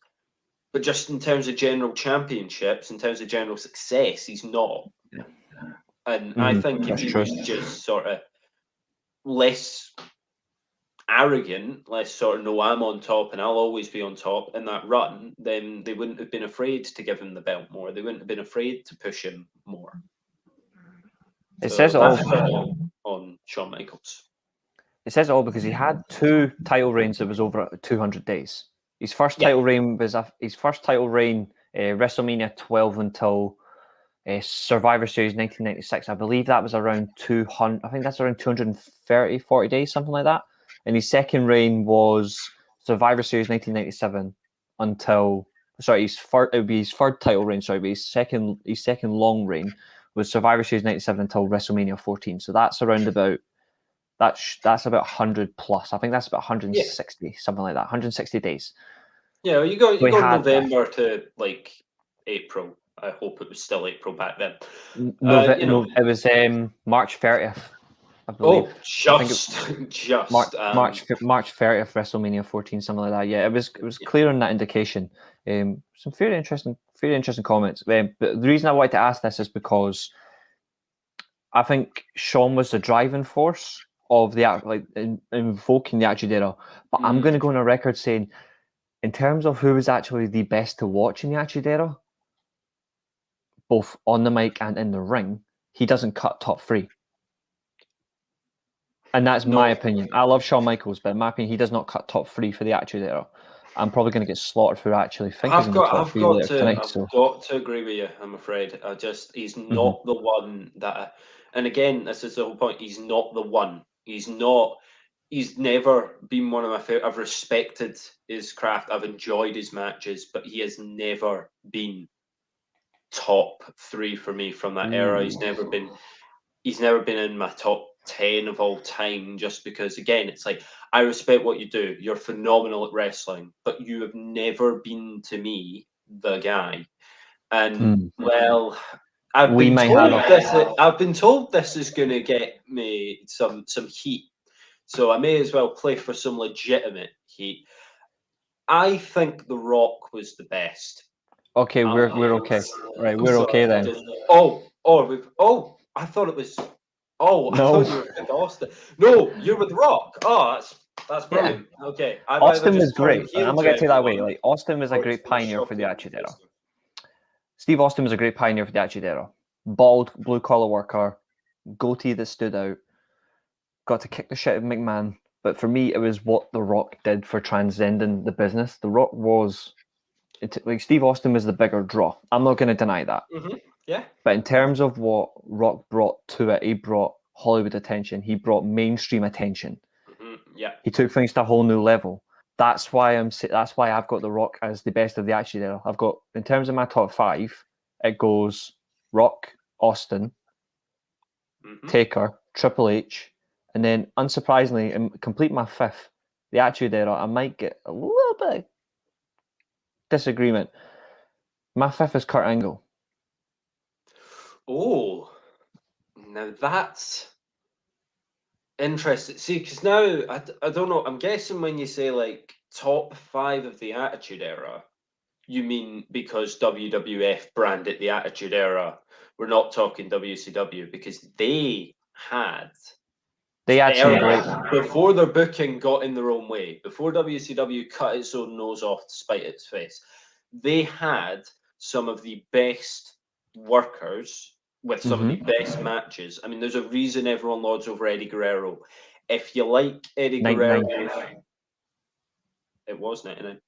But just in terms of general championships, in terms of general success, he's not. And I think if he was just sort of less arrogant, less sort of, no, I'm on top and I'll always be on top in that run, then they wouldn't have been afraid to give him the belt more. They wouldn't have been afraid to push him more. It says it all on Shawn Michaels. It says it all because he had 2 title reigns that was over 200 days. His first title reign was WrestleMania 12 until Survivor Series 1996. I believe that was around 200. I think that's around 230, 40 days, something like that. And his second reign was Survivor Series 1997 until it would be his third title reign. Sorry, but his second long reign was Survivor Series 97 until WrestleMania 14. So that's around about that's about 100 plus. I think that's about 160, something like that. 160 days. Yeah, you go November to like April. I hope it was still April back then. It was March 30th. I believe. Oh, just March 30th, WrestleMania 14, something like that. Yeah, it was clear on that indication. Some very interesting comments. But the reason I wanted to ask this is because I think Shawn was the driving force of the invoking the Attitude Era. But I'm going to go on a record saying, in terms of who was actually the best to watch in the Attitude Era, both on the mic and in the ring, he doesn't cut top 3. And that's my opinion. I love Shawn Michaels, but in my opinion, he does not cut top 3 for the Attitude Era. I'm probably going to get slaughtered for actually thinking in the top 3 later tonight. I've got to agree with you, I'm afraid. He's not the one that... And again, this is the whole point. He's not the one. He's never been one of my favorite. I've respected his craft. I've enjoyed his matches, but he has never been top 3 for me from that era. He's never been in my top 10 of all time, just because, again, it's like, I respect what you do. You're phenomenal at wrestling, but you have never been, to me, the guy. And well, I've been told this is going to get me some heat, so I may as well play for some legitimate heat. I think The Rock was the best. Okay, we're okay. Right, we're okay then. I thought it was. Oh, no. I thought you were with Austin. No, you're with Rock. Oh, that's brilliant. Yeah. Okay, Austin was great. I'm gonna get to that way. Like, Austin was a great pioneer for the Attitude Era. Steve Austin was a great pioneer for the Attitude Era. Bald, blue collar worker, goatee that stood out. Got to kick the shit out of McMahon. But for me, it was what The Rock did for transcending the business. The Rock was, Steve Austin was the bigger draw. I'm not going to deny that. Yeah. But in terms of what Rock brought to it, he brought Hollywood attention. He brought mainstream attention. Yeah. He took things to a whole new level. That's why I've got The Rock as the best of the Attitude Era. I've got, in terms of my top 5, it goes Rock, Austin, Taker, Triple H, and then, unsurprisingly, and complete my 5th, the Attitude Era. I might get a little bit of disagreement. My 5th is Kurt Angle. Oh, now that's interesting. See, because now, I don't know, I'm guessing when you say like top 5 of the Attitude Era, you mean because WWF branded the Attitude Era. We're not talking WCW, because they had some great ones. Before their booking got in their own way, before WCW cut its own nose off to spite its face, they had some of the best workers with some of the best matches. I mean, there's a reason everyone lords over Eddie Guerrero. if you like Eddie Guerrero, 99. it was 99.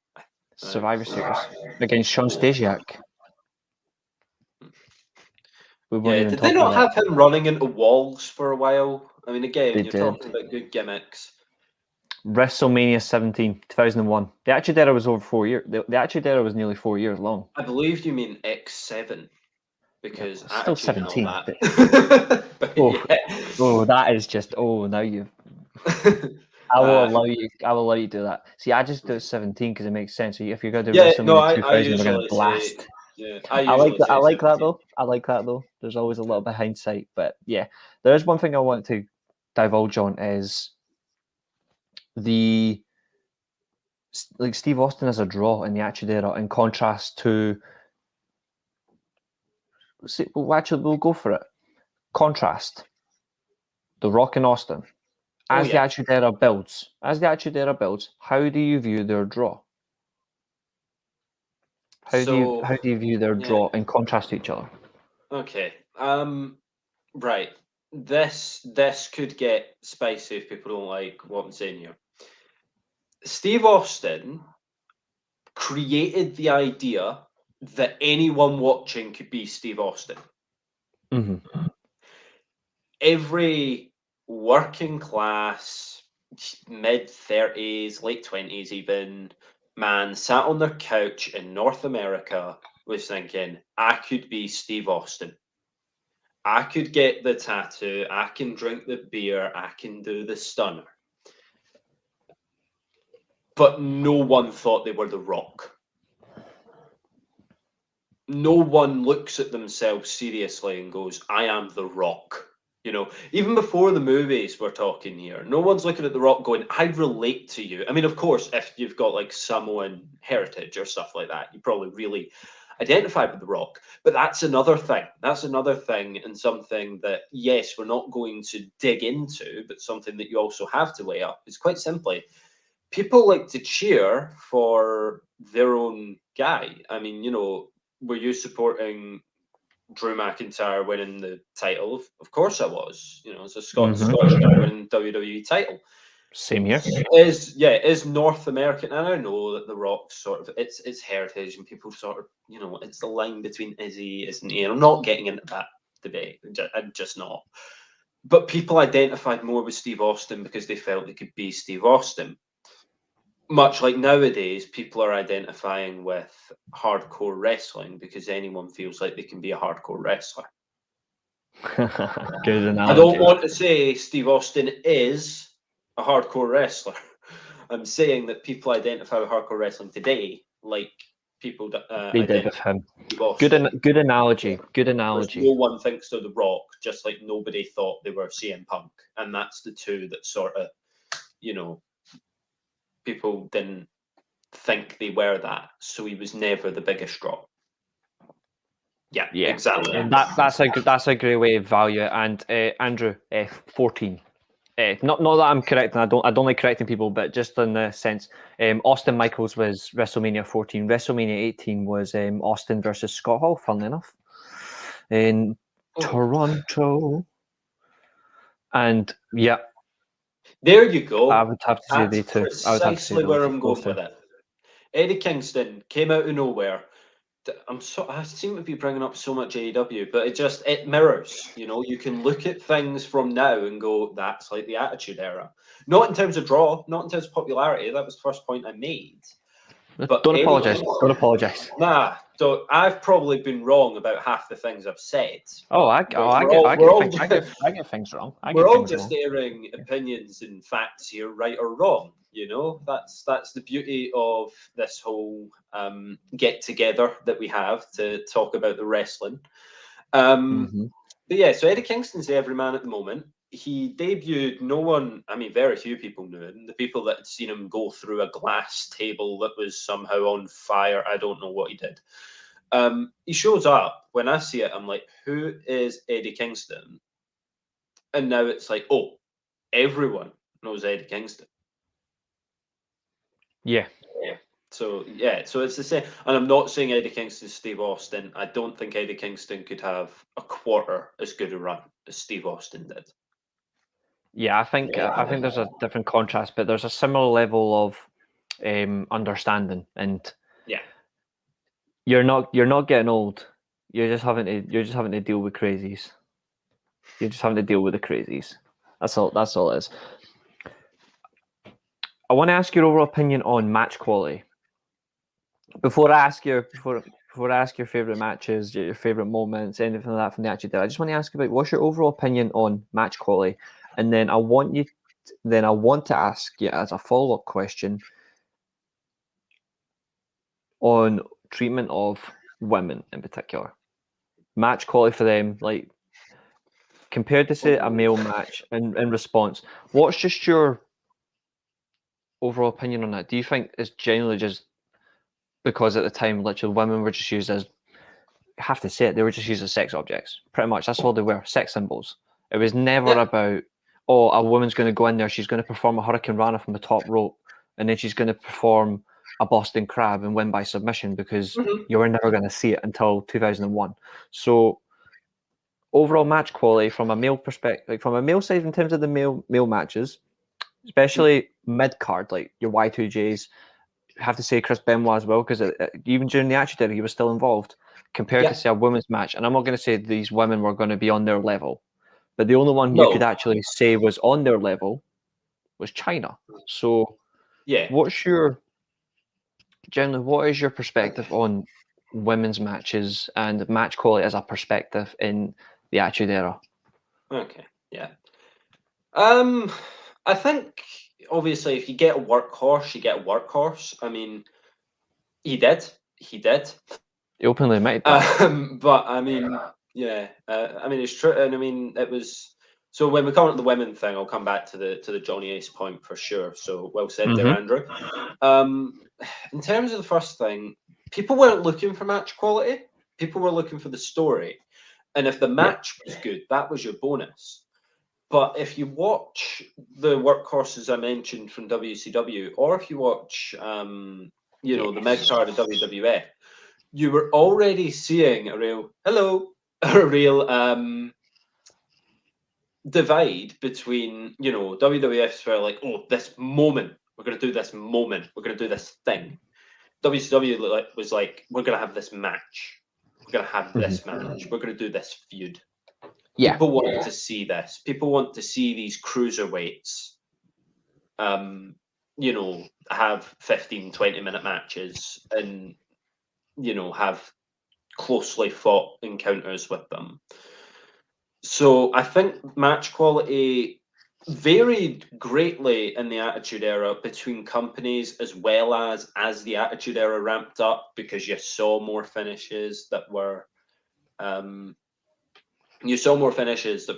Survivor Series against Sean Stasiak. We weren't even did they talking not about have him running into walls for a while? I mean, again, They you're did. talking about good gimmicks. WrestleMania 17, 2001. The Attitude Era was over 4 years. The Attitude Era was nearly 4 years long. I believe you mean X7 because Yeah, still Attitude 17. and all that. That is just now you. I will allow you. I will allow you to do that. See, I just do 17 because it makes sense. So if you're going to do WrestleMania 2000, we're going to blast. I like that. I like that though. I like that though. There's always a little bit of hindsight, but yeah, there is one thing I want to divulge on is the Steve Austin as a draw in the Attitude Era, in contrast to. See, we'll go for it. Contrast The Rock and Austin. As the Attitude Era builds, how do you view their draw? How do you view their draw in contrast to each other? Okay. Right. This could get spicy if people don't like what I'm saying here. Steve Austin created the idea that anyone watching could be Steve Austin. Mm-hmm. Every working class, mid-30s, late 20s even, man sat on their couch in North America was thinking, I could be Steve Austin. I could get the tattoo, I can drink the beer, I can do the stunner. But no one thought they were The Rock. No one looks at themselves seriously and goes, I am The Rock. You know, even before the movies we're talking here, no one's looking at The Rock going, I relate to you. I mean, of course, if you've got like Samoan heritage or stuff like that, you probably really identify with The Rock. But that's another thing. That's another thing, and something that, yes, we're not going to dig into, but something that you also have to weigh up is quite simply, people like to cheer for their own guy. I mean, you know, were you supporting Drew McIntyre winning the title? Of course I was. You know, it's a Scottish guy winning WWE title. Same here. Is North American, and I know that The Rock's sort of it's heritage, and people sort of, you know, it's the line between is he, isn't he? And I'm not getting into that debate. I'm just not. But people identified more with Steve Austin because they felt they could be Steve Austin. Much like nowadays, people are identifying with hardcore wrestling because anyone feels like they can be a hardcore wrestler. Good analogy. I don't want to say Steve Austin is a hardcore wrestler. I'm saying that people identify with hardcore wrestling today like people they did with him. Good analogy. Good analogy. No one thinks they're The Rock, just like nobody thought they were CM Punk. And that's the two that sort of, you know, people didn't think they were that, so he was never the biggest draw. Yeah, exactly. And that's a great way to value it. And Andrew, 14. Not that I'm correcting. I don't like correcting people, but just in the sense, Austin Michaels was WrestleMania 14. WrestleMania 18 was Austin versus Scott Hall. Funnily enough, in Toronto. And yeah, there you go. I would have to say they too. Precisely where I'm going with it. Eddie Kingston came out of nowhere. I seem to be bringing up so much AEW, but it mirrors. You know, you can look at things from now and go, that's like the Attitude Era. Not in terms of draw, not in terms of popularity. That was the first point I made. But don't apologize. Don't apologize. Nah, so I've probably been wrong about half the things I've said. I get things wrong. We're all just airing opinions and facts here, right or wrong. You know, that's the beauty of this whole get together that we have to talk about the wrestling. But yeah, so Eddie Kingston's the everyman at the moment. He debuted, very few people knew him. The people that had seen him go through a glass table that was somehow on fire, I don't know what he did. He shows up. When I see it, I'm like, who is Eddie Kingston? And now it's like, oh, everyone knows Eddie Kingston. Yeah. So it's the same. And I'm not saying Eddie Kingston's Steve Austin. I don't think Eddie Kingston could have a quarter as good a run as Steve Austin did. Yeah, I think there's a different contrast, but there's a similar level of understanding, and you're not getting old. You're just having to deal with crazies. You're just having to deal with the crazies. That's all it is. I want to ask your overall opinion on match quality. Before I ask your favorite matches, your favorite moments, anything like that from the Attitude Era, I just want to ask about what's your overall opinion on match quality, and then I want to ask you as a follow-up question on treatment of women in particular, match quality for them, like compared to say a male match. In response, what's just your overall opinion on that? Do you think it's generally just because at the time, literally, women were just used as, I have to say it, they were just used as sex objects. Pretty much, that's all they were, sex symbols. It was never about, oh, a woman's going to go in there, she's going to perform a Hurricane Rana from the top rope, and then she's going to perform a Boston Crab and win by submission, because you were never going to see it until 2001. So overall match quality from a male perspective, like from a male side in terms of the male matches, especially mid-card, like your Y2Js, have to say Chris Benoit as well, because even during the Attitude Era, he was still involved, compared to say a women's match. And I'm not going to say these women were going to be on their level, but the only one you could actually say was on their level was China. So what is your perspective on women's matches and match quality as a perspective in the Attitude Era? Okay, yeah. I think obviously if you get a workhorse, you get a workhorse. I mean, he did. He openly admitted that. But I mean, yeah. I mean, it's true, and I mean, it was. So when we come to the women thing, I'll come back to the Johnny Ace point for sure. So well said there, Andrew. In terms of the first thing, people weren't looking for match quality. People were looking for the story, and if the match was good, that was your bonus. But if you watch the workhorses I mentioned from WCW, or if you watch, the mid-card of WWF, you were already seeing a real divide between, WWF's were like, oh, this moment, we're going to do this moment, we're going to do this thing. WCW was like, we're going to have this match. We're going to have this match. We're going to do this feud. Yeah. People want to see this. People want to see these cruiserweights, have 15, 20-minute matches and, have closely fought encounters with them. So I think match quality varied greatly in the Attitude Era between companies as well as the Attitude Era ramped up, because you saw more finishes that were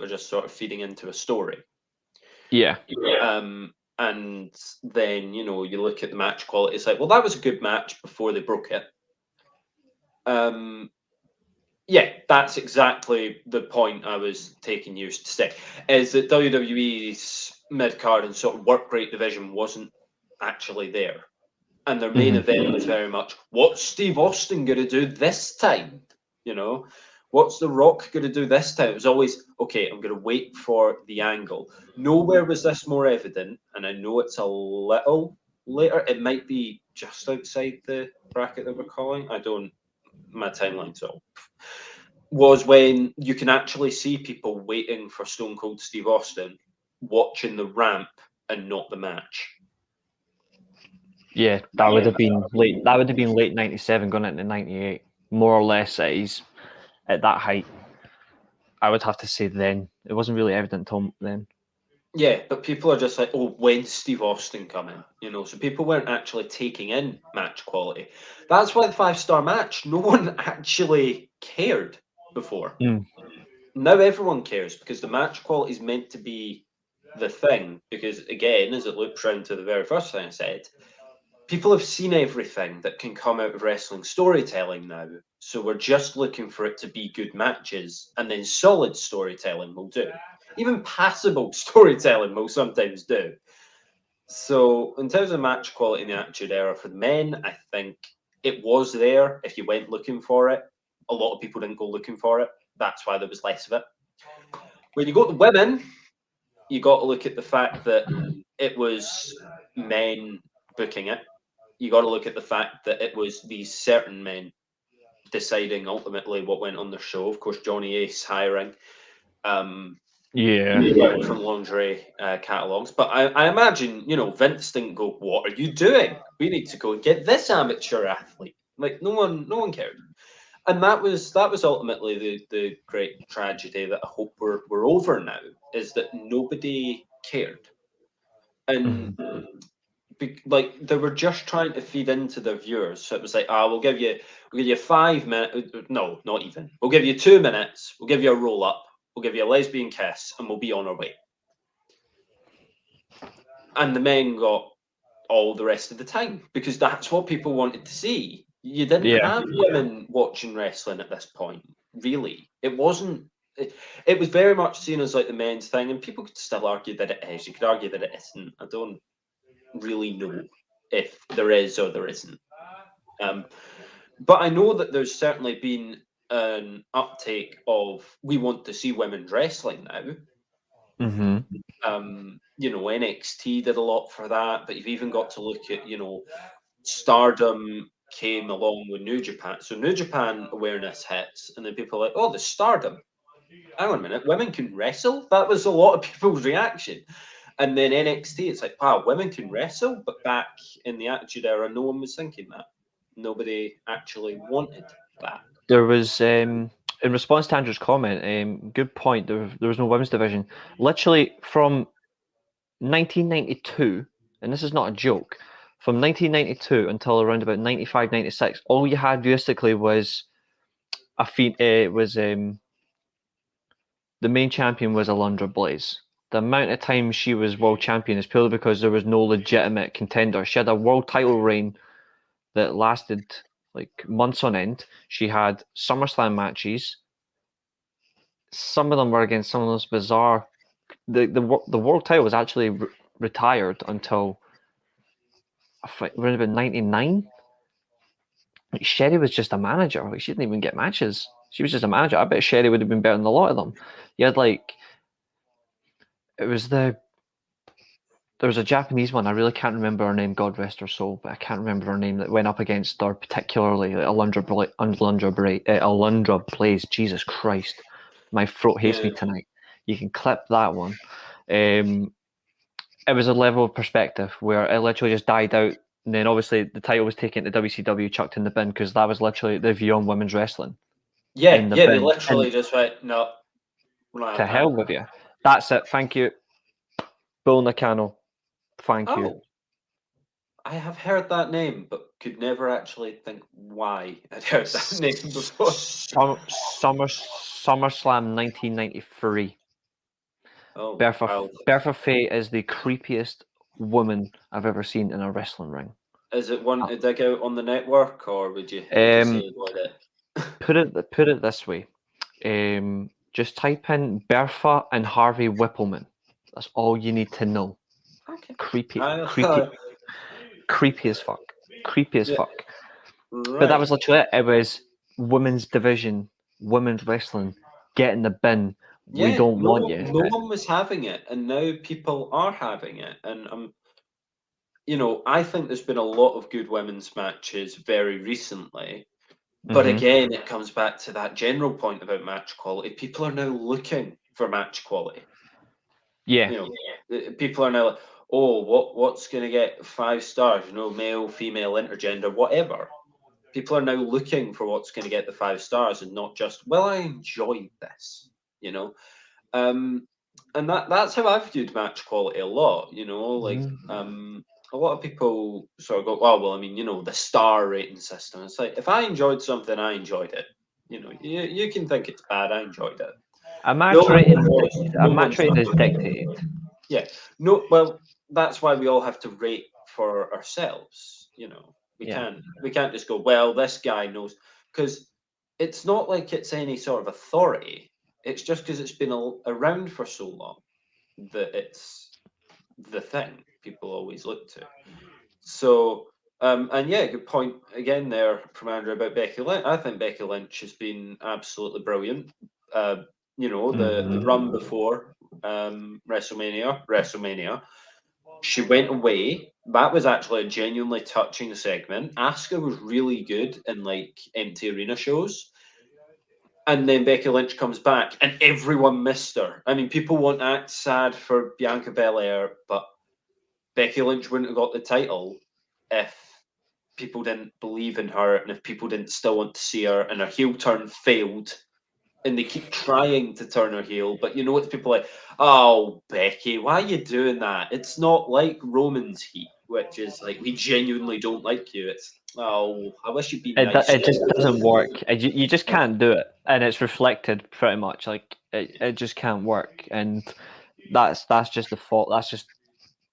just sort of feeding into a story. Yeah. And then, you look at the match quality, it's like, well, that was a good match before they broke it. Yeah, that's exactly the point I was taking you to say, is that WWE's mid-card and sort of work rate division wasn't actually there. And their main event was very much, what's Steve Austin going to do this time? What's The Rock going to do this time? It was always, okay, I'm going to wait for the angle. Nowhere was this more evident, and I know it's a little later. It might be just outside the bracket that we're calling. My timeline's off. Was when you can actually see people waiting for Stone Cold Steve Austin, watching the ramp and not the match. Yeah, that would have been late. That would have been late '97, going into '98, more or less. He's at that height. I would have to say then it wasn't really evident till then. Yeah, but people are just like, oh, when's Steve Austin coming? So people weren't actually taking in match quality. That's why the 5-star match, no one actually cared before. Now everyone cares, because the match quality is meant to be the thing. Because again, as it loops round to the very first thing I said, people have seen everything that can come out of wrestling storytelling now. So we're just looking for it to be good matches, and then solid storytelling will do. Even passable storytelling will sometimes do. So in terms of match quality in the Attitude Era for the men, I think it was there if you went looking for it. A lot of people didn't go looking for it. That's why there was less of it. When you go to women, you got to look at the fact that it was men booking it. You got to look at the fact that it was these certain men deciding ultimately what went on the show. Of course, Johnny Ace hiring. Different lingerie catalogs, but I imagine Vince didn't go, "What are you doing? We need to go and get this amateur athlete." Like no one cared, and that was ultimately the great tragedy that I hope we're over now, is that nobody cared, and like they were just trying to feed into their viewers. So it was like, we'll give you 5 minutes. No, not even. We'll give you 2 minutes. We'll give you a roll up. We'll give you a lesbian kiss, and we'll be on our way. And the men got all the rest of the time because that's what people wanted to see. You didn't have women watching wrestling at this point, really. It wasn't. It was very much seen as like the men's thing, and people could still argue that it is. You could argue that it isn't. I don't really know if there is or there isn't. But I know that there's certainly been an uptake of we want to see women's wrestling now. NXT did a lot for that, but you've even got to look at, Stardom came along with New Japan. So New Japan awareness hits, and then people are like, "Oh, the Stardom. Hang on a minute, women can wrestle?" That was a lot of people's reaction. And then NXT, it's like, wow, women can wrestle, but back in the Attitude Era, no one was thinking that. Nobody actually wanted that. There was, in response to Andrew's comment, good point, there was no women's division. Literally from 1992, and this is not a joke, from 1992 until around about 95, 96, all you had realistically was the main champion was Alundra Blaze. The amount of time she was world champion is purely because there was no legitimate contender. She had a world title reign that lasted like months on end. She had SummerSlam matches. Some of them were against some of those bizarre. The world title was actually retired until around about 99. Like, Sherry was just a manager. Like, she didn't even get matches. She was just a manager. I bet Sherry would have been better than a lot of them. You had there was a Japanese one. I really can't remember her name. God rest her soul, but I can't remember her name that went up against her particularly. Alundra Blaze. Jesus Christ, my throat hates me tonight. You can clip that one. It was a level of perspective where it literally just died out, and then obviously the title was taken to WCW, chucked in the bin, because that was literally the view on women's wrestling. They literally just went, "No, to hell with you. That's it. Thank you, Bull Nakano. Thank you." I have heard that name, but could never actually think why I'd heard that name before. SummerSlam 1993. Oh, Bertha Faye is the creepiest woman I've ever seen in a wrestling ring. Is it one to dig out on the network, or would you say avoid it? Put it this way. Just type in Bertha and Harvey Whippleman. That's all you need to know. Okay. Creepy as fuck. Creepy as fuck. Right. But that was literally it. It was women's division, women's wrestling. Get in the bin. We don't want you. No one was having it, and now people are having it. And I think there's been a lot of good women's matches very recently. But again, it comes back to that general point about match quality. People are now looking for match quality. Yeah. People are now like, oh, what's going to get 5 stars? Male, female, intergender, whatever. People are now looking for what's going to get the 5 stars, and not just, well, I enjoyed this. And that's how I've viewed match quality a lot. A lot of people sort of go, well, the star rating system. It's like, if I enjoyed something, I enjoyed it. You can think it's bad. I enjoyed it. A match rating is dictated. Yeah. No. Well, that's why we all have to rate for ourselves. We can't just go, well, this guy knows, because it's not like it's any sort of authority. It's just because it's been around for so long that it's the thing people always look to. So, good point again there from Andrew about Becky Lynch. I think Becky Lynch has been absolutely brilliant. The run before WrestleMania. She went away. That was actually a genuinely touching segment. Asuka was really good in like empty arena shows. And then Becky Lynch comes back and everyone missed her. I mean, people won't act sad for Bianca Belair, but Becky Lynch wouldn't have got the title if people didn't believe in her and if people didn't still want to see her, and her heel turn failed. And they keep trying to turn her heel, but you know what? People are like, oh, Becky, why are you doing that? It's not like Roman's heat, which is like, we genuinely don't like you. It's, oh, I wish you'd be nice. It just doesn't work. You just can't do it, and it's reflected pretty much. Like it just can't work, and that's just the fault. That's just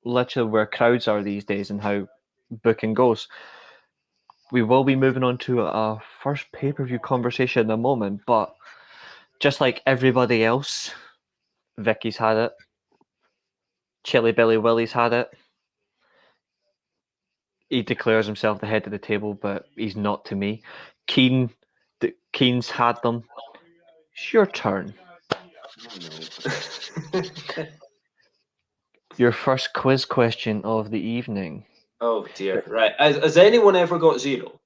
literally where crowds are these days and how booking goes. We will be moving on to our first pay-per-view conversation in a moment, but just like everybody else, Vicky's had it. Chili Billy Willie's had it. He declares himself the head of the table, but he's not to me. Keen's had them. It's your turn. Your first quiz question of the evening. Oh dear. Right. Has anyone ever got 0?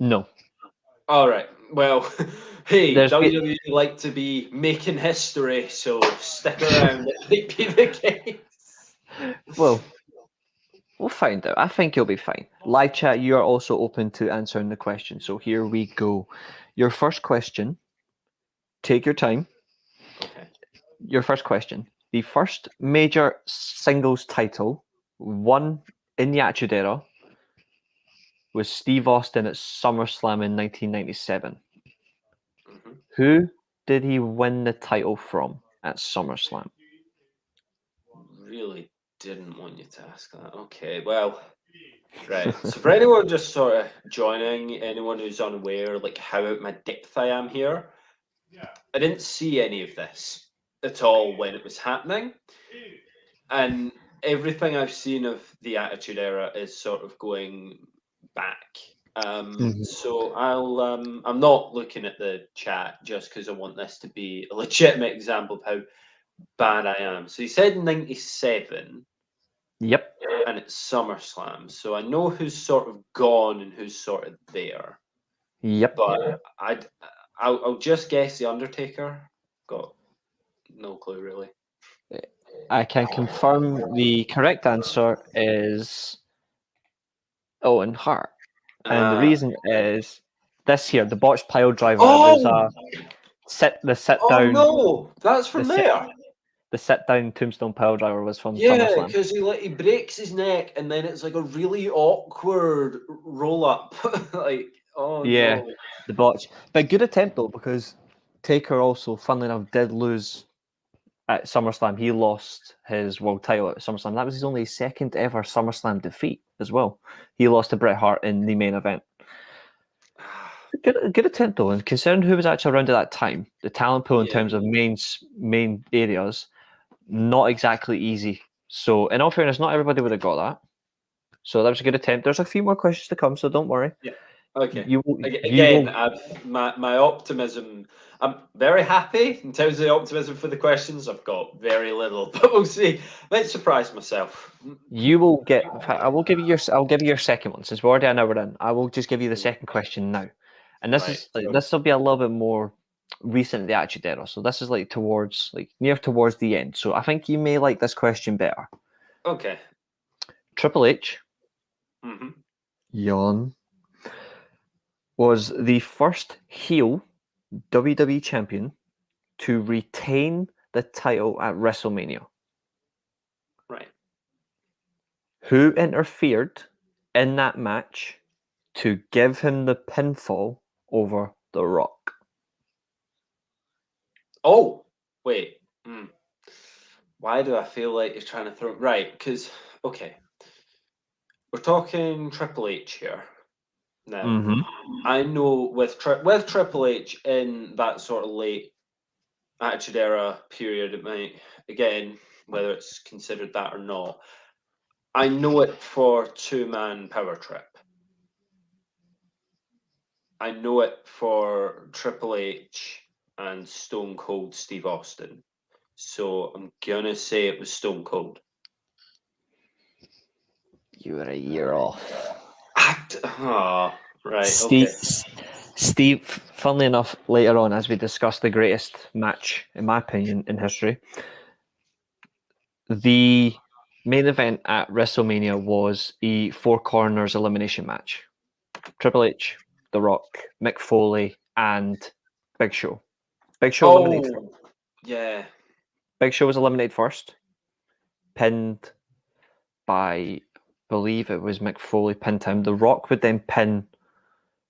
No. All right. Well, hey, WWE like to be making history, so stick around. It might be the case. Well, we'll find out. I think you'll be fine. Live chat, you are also open to answering the question. So here we go. Your first question. Take your time. Okay. Your first question. The first major singles title won in the Attitude Era was Steve Austin at SummerSlam in 1997. Mm-hmm. Who did he win the title from at SummerSlam? Really didn't want you to ask that. Okay, well, right. So for anyone just sort of joining, anyone who's unaware, like how out my depth I am here, I didn't see any of this at all when it was happening. And everything I've seen of the Attitude Era is sort of going back. So I'm not looking at the chat just because I want this to be a legitimate example of how bad I am. So he said 97. Yep. And it's SummerSlam. So I know who's sort of gone and who's sort of there. Yep. But I'll just guess The Undertaker. Got no clue really. I can confirm the correct answer is Owen Hart. And the reason is this here, the botched pile driver was the sit down. Oh no, that's from there. The sit down tombstone pile driver was from SummerSlam. Yeah, because he breaks his neck and then it's like a really awkward roll up. Like, oh yeah, no. The botch. But good attempt though, because Taker also, funnily enough, did lose at SummerSlam. He lost his world title at SummerSlam. That was his only second ever SummerSlam defeat as well. He lost to Bret Hart in the main event. Good attempt though, and considering who was actually around at that time, the talent pool in terms of main areas, not exactly easy. So, in all fairness, not everybody would have got that. So that was a good attempt. There's a few more questions to come, so don't worry. Yeah. Okay. Again, my optimism. I'm very happy in terms of the optimism for the questions. I've got very little, but we'll see. Let's surprise myself. You will get. I'll give you your second one since we're already an hour in. I will just give you the second question now, and this will be a little bit more recent, the Attitude Era. So this is near towards the end. So I think you may like this question better. Okay. Triple H. Mm-hmm. Yawn. Was the first heel WWE champion to retain the title at WrestleMania. Right. Who interfered in that match to give him the pinfall over The Rock? Oh, wait. Why do I feel like you're trying to throw... Right, because, okay. We're talking Triple H here. Now, I know with Triple H in that sort of late Attitude Era period, it might, again, whether it's considered that or not, I know it for two-man power trip. I know it for Triple H and Stone Cold Steve Austin. So I'm gonna say it was Stone Cold. You were a year off. Right. Steve, Okay. Steve, funnily enough, later on, as we discuss the greatest match, in my opinion, in history, the main event at WrestleMania was a Four Corners elimination match. Triple H, The Rock, Mick Foley, and Big Show. Big Show eliminated. Yeah. Big Show was eliminated first, pinned by, I believe it was Mick Foley pinned him. The Rock would then pin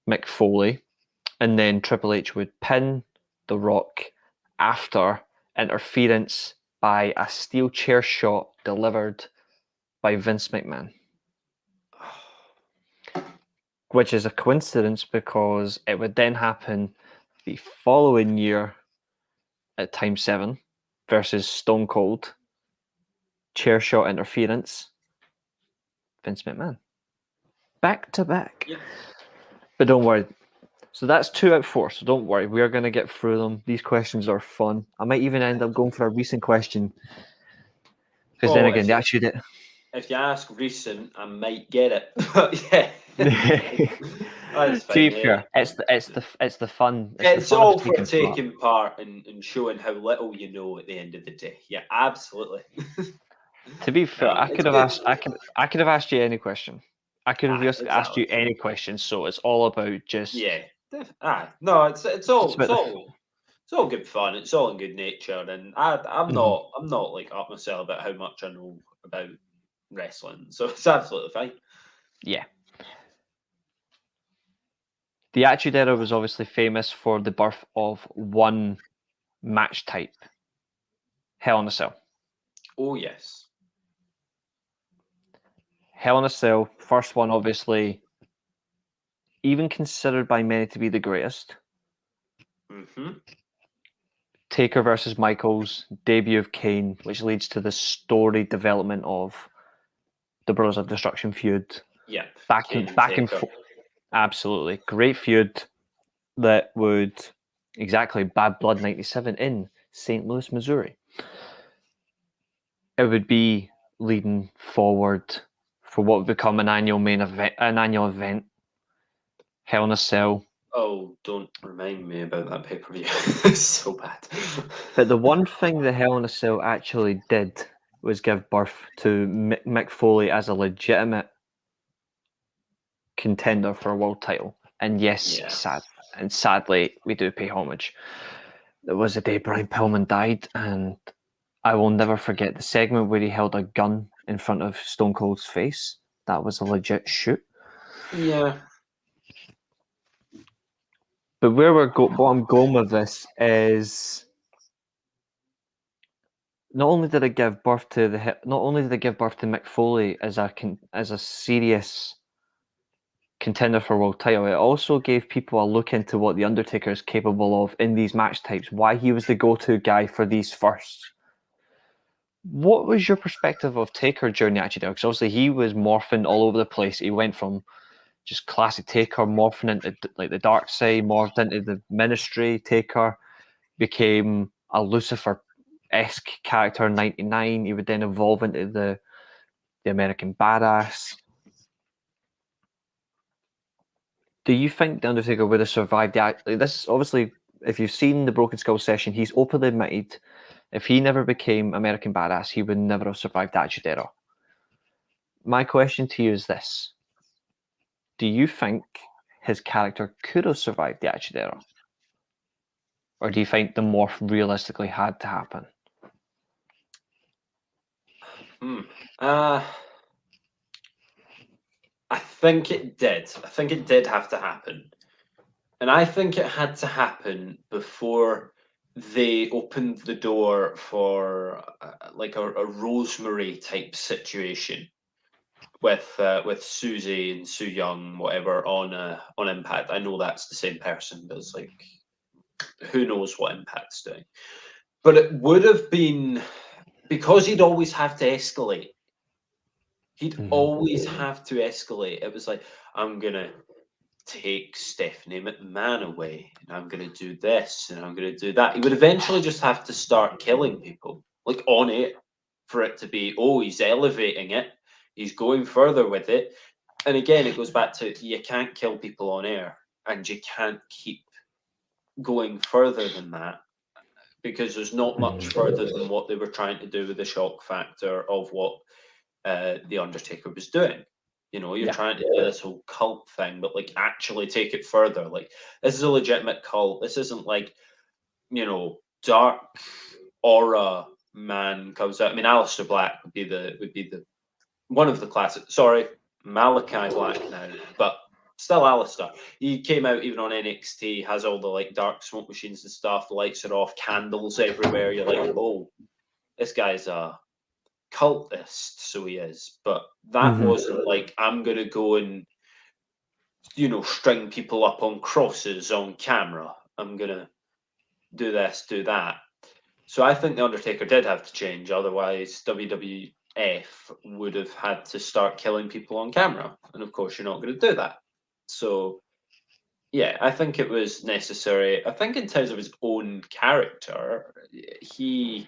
Mick Foley, and then Triple H would pin The Rock after interference by a steel chair shot delivered by Vince McMahon. Which is a coincidence because it would then happen the following year at Time 7 versus Stone Cold. Chair shot interference. Vince McMahon. Back to back. Yeah. But don't worry. So that's 2 out of 4. So don't worry. We are going to get through them. These questions are fun. I might even end up going for a recent question. Because then again, they actually did. If you ask recent, I might get it. Yeah. To be fair, it's the fun. It's the fun all of for taking part and showing how little you know at the end of the day. Yeah, absolutely. To be fair, I could have asked you any question. I could have just asked you any question. So it's all about just no, it's all good fun. It's all in good nature, and I'm not like up myself about how much I know about wrestling, so it's absolutely fine. Yeah. The Attitude Era was obviously famous for the birth of one match type, Hell in a Cell. Oh yes. Hell in a Cell, first one obviously, even considered by many to be the greatest. Mm-hmm. Taker versus Michaels, debut of Kane, which leads to the story development of the Brothers of Destruction feud. Yeah. Back and forth. Absolutely. Great feud that would exactly Bad Blood 97 in St. Louis, Missouri. It would be leading forward for what would become an annual event. Hell in a Cell. Oh, don't remind me about that pay-per-view. It's so bad. But the one thing that Hell in a Cell actually did was give birth to Mick Foley as a legitimate contender for a world title. And sadly, we do pay homage. There was a day Brian Pillman died, and I will never forget the segment where he held a gun in front of Stone Cold's face. That was a legit shoot. Yeah. But what I'm going with this is not only did it give birth to Mick Foley as a serious contender for world title, it also gave people a look into what the Undertaker is capable of in these match types. Why he was the go-to guy for these firsts. What was your perspective of Taker during the Attitude Era? Because obviously he was morphing all over the place. He went from just classic Taker, morphing into like the dark side, morphed into the Ministry Taker, became a Lucifer-esque character in '99. He would then evolve into the American Badass. Do you think the Undertaker would have survived this? Obviously, if you've seen the Broken Skull session, he's openly admitted if he never became American Badass, he would never have survived the Attitude Era. My question to you is this. Do you think his character could have survived the Attitude Era? Or do you think the morph realistically had to happen? I think it did. I think it did have to happen. And I think it had to happen before they opened the door for like a Rosemary type situation with Susie and Sue Young, whatever, on Impact. I know that's the same person, but it's like who knows what Impact's doing. But it would have been because he'd always have to escalate. He'd always have to escalate. It was like, I'm gonna take Stephanie McMahon away, and I'm going to do this, and I'm going to do that. He would eventually just have to start killing people, like on it, for it to be, oh, he's elevating it, he's going further with it. And again, it goes back to, you can't kill people on air, and you can't keep going further than that, because there's not much further than what they were trying to do with the shock factor of what The Undertaker was doing. You know, you're trying to do this whole cult thing, but like actually take it further. Like, this is a legitimate cult. This isn't like, you know, dark aura man comes out. I mean, Aleister Black would be the one of the classic. Sorry, Malachi Black now, but still Aleister. He came out even on NXT, has all the like dark smoke machines and stuff. The lights are off, candles everywhere. You're like, oh, this guy's a cultist, so he is. But that wasn't like, I'm gonna go and, you know, string people up on crosses on camera. I'm gonna do this, do that. So I think The Undertaker did have to change, otherwise WWF would have had to start killing people on camera. And of course, you're not going to do that. So, yeah, I think it was necessary. I think in terms of his own character, he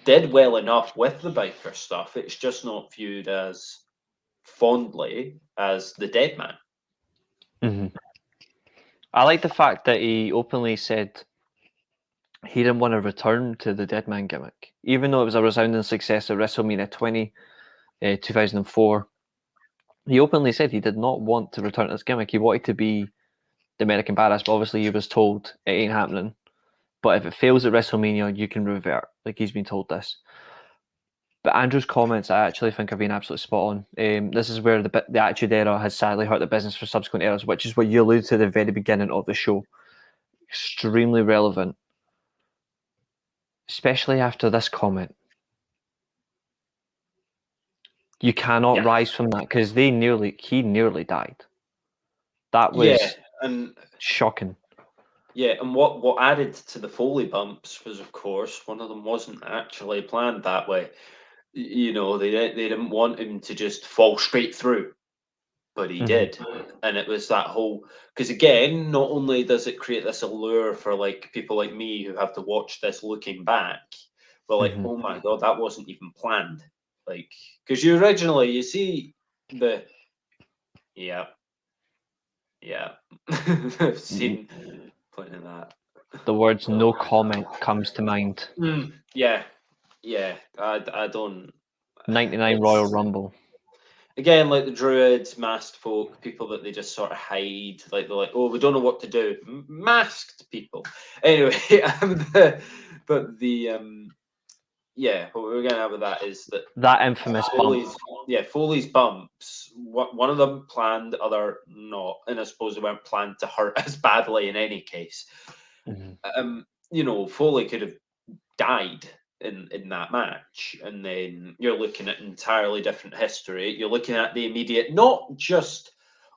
did well enough with the biker stuff. It's just not viewed as fondly as the Dead Man. I like the fact that he openly said he didn't want to return to the Dead Man gimmick, even though it was a resounding success at WrestleMania 2004. He openly said he did not want to return to this gimmick. He wanted to be the American Badass, but obviously he was told it ain't happening. But if it fails at WrestleMania, you can revert. Like, he's been told this. But Andrew's comments, I actually think, have been absolutely spot on. This is where the Attitude Era has sadly hurt the business for subsequent eras, which is what you alluded to at the very beginning of the show. Extremely relevant, especially after this comment. You cannot rise from that, because he nearly died. That was shocking. Yeah, and what added to the Foley bumps was, of course, one of them wasn't actually planned that way. You know, they didn't want him to just fall straight through, but he did. And it was that whole, because again, not only does it create this allure for like people like me who have to watch this looking back, but like, oh my God, that wasn't even planned. Like, because you see the, I've seen plenty of that. The words "no comment" comes to mind. Yeah, I don't. 99 Royal Rumble. Again, like the Druids, masked folk, people that they just sort of hide. Like they're like, oh, we don't know what to do. Masked people. Anyway, what we're gonna have with that is that infamous bump. Foley's bumps. One of them planned, other not, and I suppose they weren't planned to hurt as badly in any case. You know, Foley could have died in that match, and then you're looking at entirely different history. You're looking at the immediate, not just,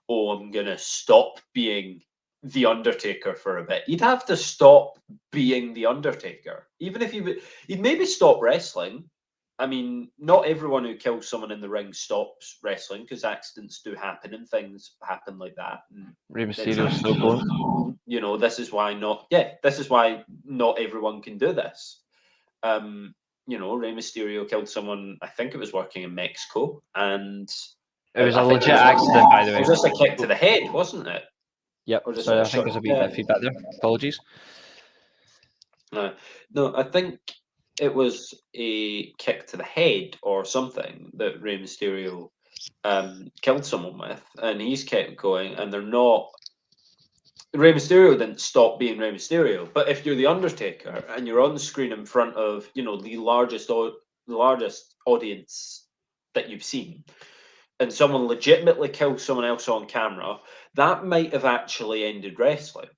oh, I'm gonna stop being the Undertaker for a bit. You'd have to stop being the Undertaker, even if you'd maybe stop wrestling. I mean, not everyone who kills someone in the ring stops wrestling, because accidents do happen and things happen like that. Rey Mysterio's still going. You know, this is why not everyone can do this. You know, Rey Mysterio killed someone, I think it was working in Mexico, and it was a legit accident, by the way. It was just a kick to the head, wasn't it? Yep. So I think there's a wee bit of feedback there. Apologies. No, I think it was a kick to the head or something that Rey Mysterio killed someone with, and he's kept going, and they're not. Rey Mysterio didn't stop being Rey Mysterio, but if you're the Undertaker and you're on the screen in front of, you know, the largest audience that you've seen, and someone legitimately kills someone else on camera, that might have actually ended wrestling.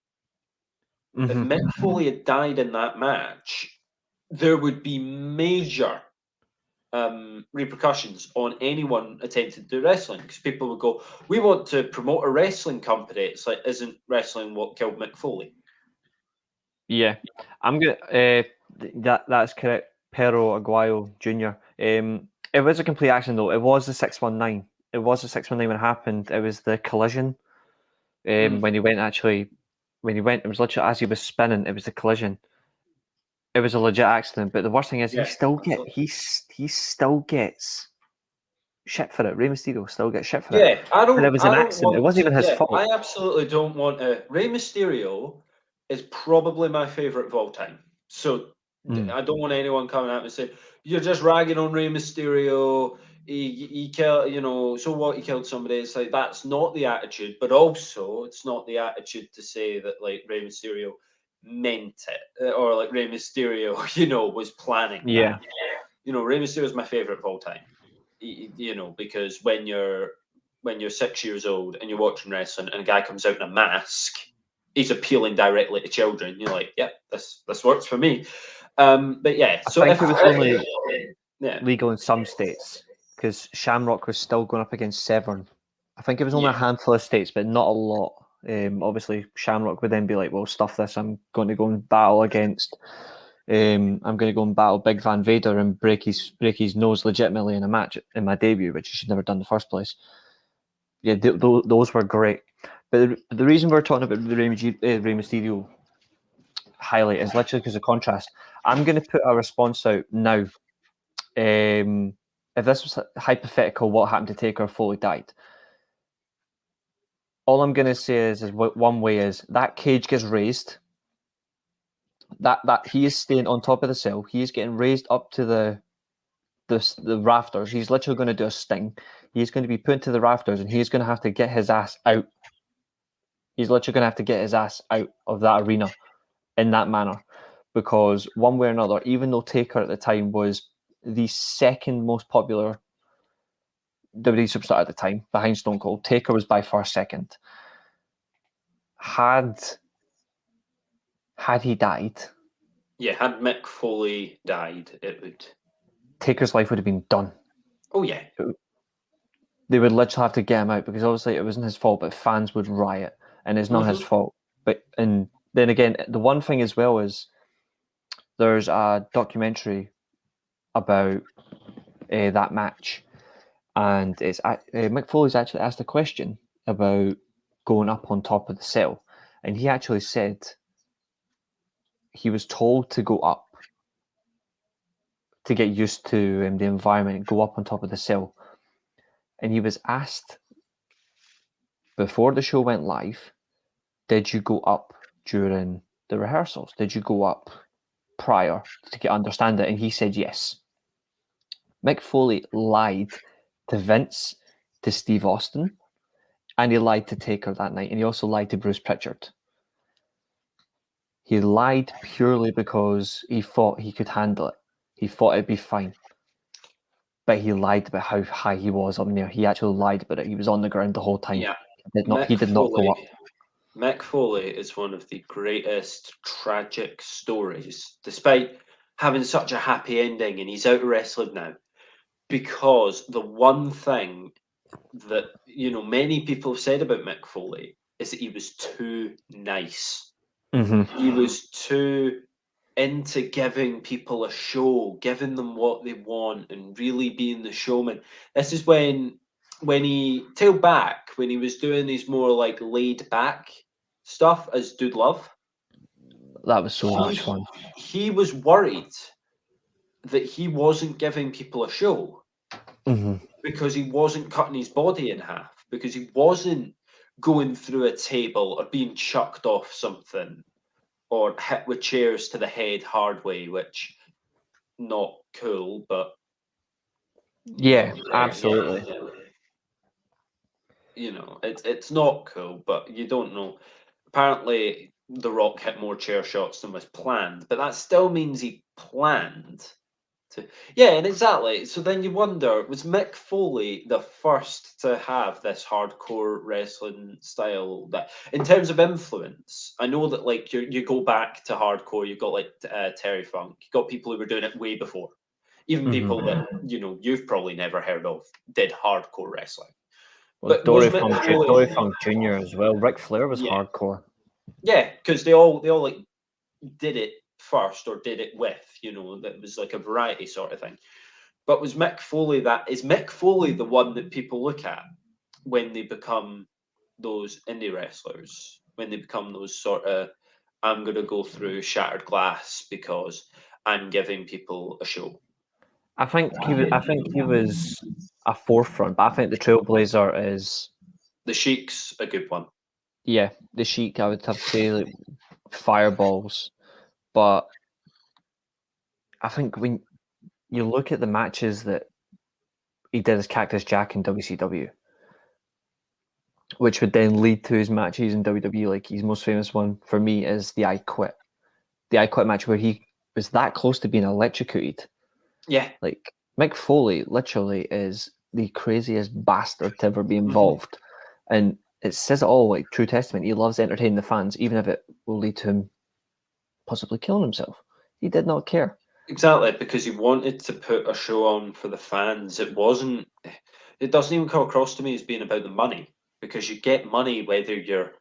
If Mick Foley had died in that match, there would be major repercussions on anyone attempting to do wrestling, because people would go, we want to promote a wrestling company. It's like, isn't wrestling what killed Mick Foley? Yeah, I'm gonna. That's correct. Pero Aguayo Jr. It was a complete accident though. It was the 619. It was the 619 when it happened. It was the collision. when he went, it was literally as he was spinning, it was the collision. It was a legit accident, but the worst thing is he still gets shit for it. Rey Mysterio still gets shit for it. Yeah, I don't. And it was an accident. It wasn't even his fault. I absolutely don't want to. Rey Mysterio is probably my favorite of all time. So I don't want anyone coming out and say you're just ragging on Rey Mysterio. He killed, so what? He killed somebody. It's like that's not the attitude, but also it's not the attitude to say that like Rey Mysterio meant it or like Rey Mysterio, was planning. Yeah. That. Rey Mysterio is my favorite of all time. Because when you're 6 years old and you're watching wrestling and a guy comes out in a mask, he's appealing directly to children. You're like, yep, this works for me. But yeah, so I think it was only legal in some states because Shamrock was still going up against Severn. I think it was only a handful of states, but not a lot. Obviously, Shamrock would then be like, well, stuff this. I'm going to go and battle against. I'm going to go and battle Big Van Vader and break his nose legitimately in a match in my debut, which he should never done in the first place. Yeah, those were great. But the reason we're talking about the Rey Mysterio highlight is literally because of contrast. I'm going to put a response out now. If this was hypothetical, what happened to Taker if Foley died? All I'm going to say is one way is that cage gets raised. That he is staying on top of the cell. He is getting raised up to the rafters. He's literally going to do a sting. He's going to be put into the rafters, and he's going to have to get his ass out. He's literally going to have to get his ass out of that arena in that manner, because one way or another, even though Taker at the time was the second most popular WWE superstar at the time, behind Stone Cold, Taker was by far second. Had he died, had Mick Foley died, it would. Taker's life would have been done. Oh yeah. They would literally have to get him out because obviously it wasn't his fault, but fans would riot, and it's not his fault. And then again, the one thing as well is there's a documentary about that match, and it's Mick Foley's actually asked a question about going up on top of the cell, and he actually said he was told to go up to get used to the environment, go up on top of the cell, and he was asked before the show went live, did you go up during the rehearsals? Did you go up prior to understand it? And he said yes. Mick Foley lied to Vince, to Steve Austin, and he lied to Taker that night, and he also lied to Bruce Pritchard. He lied purely because he thought he could handle it. He thought it'd be fine. But he lied about how high he was up there. He actually lied about it. He was on the ground the whole time. Yeah. He did not go up. Mick Foley is one of the greatest tragic stories, despite having such a happy ending, and he's out of wrestling now. Because the one thing that, many people have said about Mick Foley is that he was too nice. Mm-hmm. He was too into giving people a show, giving them what they want, and really being the showman. This is when he tailed back, when he was doing these more like laid back stuff as Dude Love. That was so much fun. He was worried that he wasn't giving people a show because he wasn't cutting his body in half, because he wasn't going through a table or being chucked off something or hit with chairs to the head hard way, which not cool, but yeah, absolutely. It's not cool, but you don't know. Apparently, The Rock hit more chair shots than was planned, but that still means he planned to. Yeah, and exactly. So then you wonder, was Mick Foley the first to have this hardcore wrestling style that, in terms of influence, I know that like you go back to hardcore, you've got like Terry Funk, you've got people who were doing it way before. Even people that you've probably never heard of did hardcore wrestling. Well, Dory Funk Jr. as well. Ric Flair was hardcore. Yeah, because they all like did it first or did it with, that was like a variety sort of thing. But is Mick Foley the one that people look at when they become those indie wrestlers when they become those sort of, I'm going to go through shattered glass because I'm giving people a show. I think he was a forefront, but I think the Trailblazer is The Sheik's a good one. Yeah, the Sheik, I would have to say, like, fireballs. But I think when you look at the matches that he did as Cactus Jack in WCW, which would then lead to his matches in WWE, like his most famous one for me is the I Quit. The I Quit match where he was that close to being electrocuted. Yeah. Like, Mick Foley literally is the craziest bastard to ever be involved. And it says it all, like, true testament. He loves entertaining the fans, even if it will lead to him possibly killing himself. He did not care. Exactly, because he wanted to put a show on for the fans. It doesn't even come across to me as being about the money, because you get money whether you're,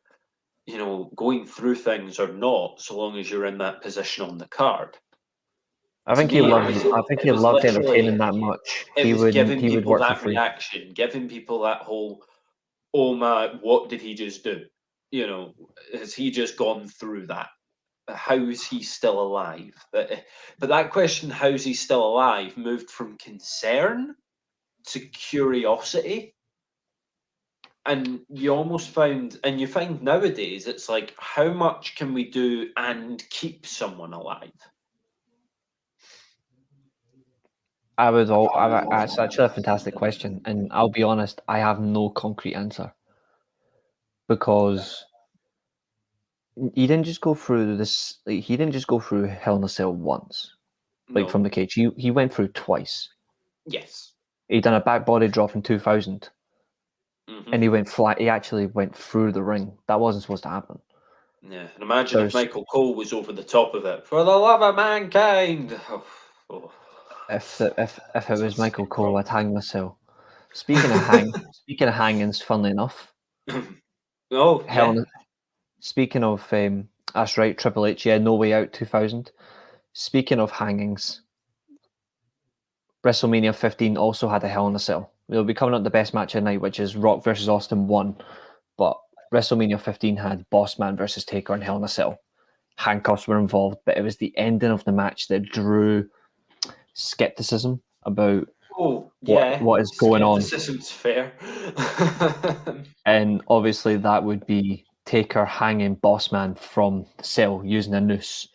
going through things or not, so long as you're in that position on the card. I think he loved entertaining that much. He was giving people work that for free. reaction, giving people that whole, oh my, what did he just do? Has he just gone through that? How is he still alive? But that question, how's he still alive, moved from concern to curiosity. And you find nowadays, it's like, how much can we do and keep someone alive? It's actually a fantastic question, and I'll be honest, I have no concrete answer, because he didn't just go through this. Like, he didn't just go through Hell in a Cell once, like, No. from the cage. He went through twice. Yes. He done a back body drop in 2000, Mm-hmm. and he went flat. He actually went through the ring. That wasn't supposed to happen. Yeah, and imagine if Michael Cole was over the top of it. For the love of mankind. If it was Michael Cole, I'd hang myself. Speaking of hangings, funnily enough. Speaking of, that's right, Triple H, yeah, No Way Out 2000. Speaking of hangings, WrestleMania 15 also had a Hell in a Cell. It'll be coming up the best match of the night, which is Rock versus Austin 1. But WrestleMania 15 had Bossman versus Taker and Hell in a Cell. Handcuffs were involved, but it was the ending of the match that drew skepticism about what is going on. Skepticism's fair. And obviously that would be Taker hanging Bossman from the cell using a noose.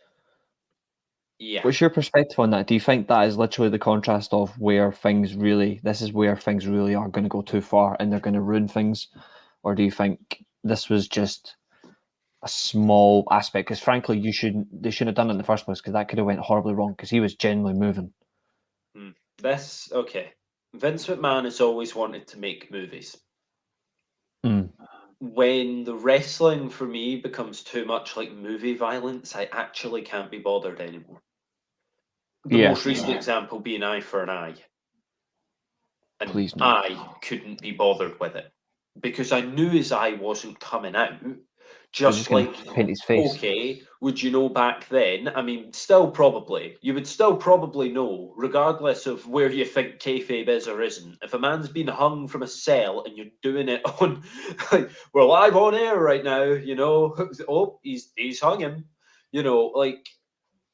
Yeah. What's your perspective on that? Do you think that is literally the contrast of where things really are going to go too far and they're going to ruin things? Or do you think this was just a small aspect? Because frankly, they shouldn't have done it in the first place, because that could have went horribly wrong, because he was genuinely moving. Vince McMahon has always wanted to make movies. When the wrestling for me becomes too much like movie violence, I actually can't be bothered anymore. The most recent example being Eye for an Eye. And I couldn't be bothered with it, because I knew his eye wasn't coming out. Just like, paint his face. Okay, would you know back then? I mean, you would still probably know, regardless of where you think kayfabe is or isn't. If a man's been hung from a cell and you're doing it on, like, we're live on air right now, oh, he's hung him, like,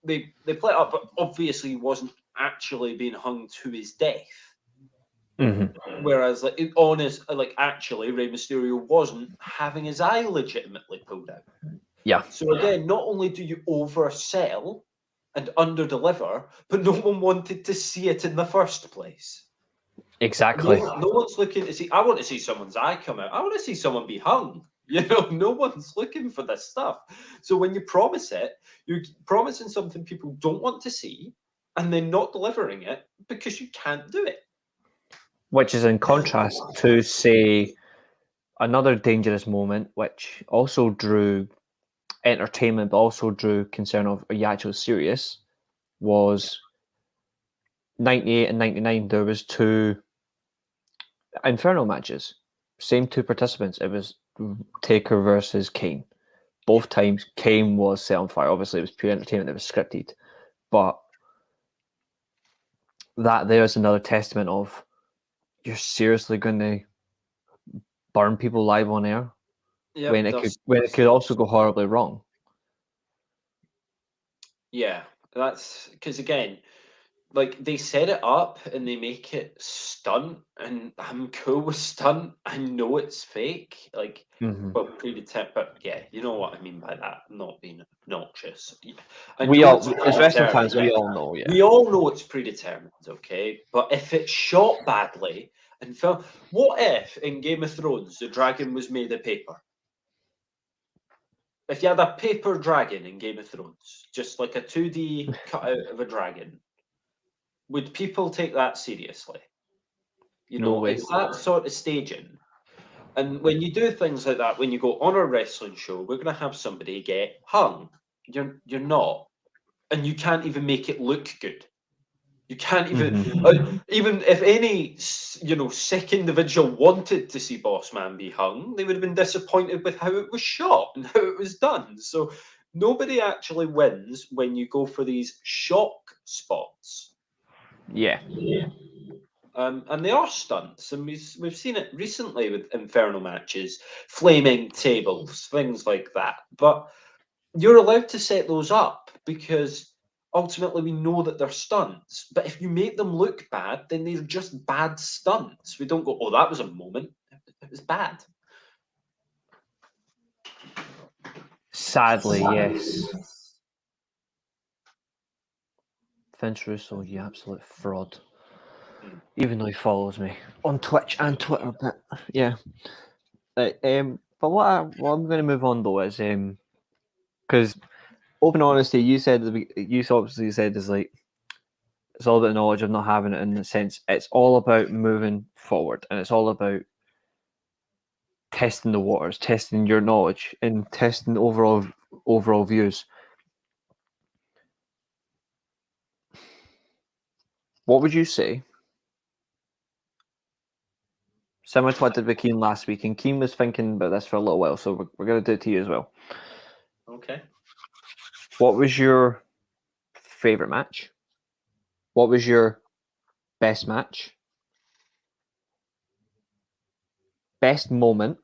they play it up, but obviously he wasn't actually being hung to his death. Mm-hmm. Whereas, actually, Rey Mysterio wasn't having his eye legitimately pulled out. Yeah. So again, not only do you oversell and underdeliver, but no one wanted to see it in the first place. Exactly. No one's looking to see. I want to see someone's eye come out. I want to see someone be hung. No one's looking for this stuff. So when you promise it, you're promising something people don't want to see, and then not delivering it because you can't do it. Which is in contrast to, say, another dangerous moment, which also drew entertainment, but also drew concern of, are you actually serious? Was 98 and 99. There was 2 Inferno matches. Same 2 participants. It was Taker versus Kane. Both times Kane was set on fire. Obviously, it was pure entertainment. It was scripted. But that there's another testament of, you're seriously going to burn people live on air? Yep, when it could also go horribly wrong. Yeah, that's because again, like they set it up and they make it stunt, and I'm cool with stunt. I know it's fake, like well predetermined, but yeah, you know what I mean by that. I'm not being obnoxious. We all, as wrestling fans, we all know. Yeah, we all know it's predetermined, okay? But if it's shot badly and film, what if in Game of Thrones the dragon was made of paper? If you had a paper dragon in Game of Thrones, just like a 2D cutout of a dragon, would people take that seriously? You know, no way. it's that sort of staging. And when you do things like that, when you go on a wrestling show, we're going to have somebody get hung. You're not, and you can't even make it look good. You can't even, even if any, sick individual wanted to see Boss Man be hung, they would have been disappointed with how it was shot and how it was done. So nobody actually wins when you go for these shock spots. Yeah. And they are stunts, and we've seen it recently with Inferno matches, flaming tables, things like that. But you're allowed to set those up because ultimately we know that they're stunts. But if you make them look bad, then they're just bad stunts. We don't go, oh, that was a moment. It was bad. Sadly, yes. Vince Russo, you absolute fraud. Even though he follows me on Twitch and Twitter, but yeah. But what I'm going to move on though is because open honesty, you obviously said is like it's all about the knowledge of not having it in the sense it's all about moving forward and it's all about testing the waters, testing your knowledge and testing overall views. What would you say? Similar to what I did with Keane last week, and Keane was thinking about this for a little while, so we're going to do it to you as well. Okay. What was your favourite match? What was your best match? Best moment?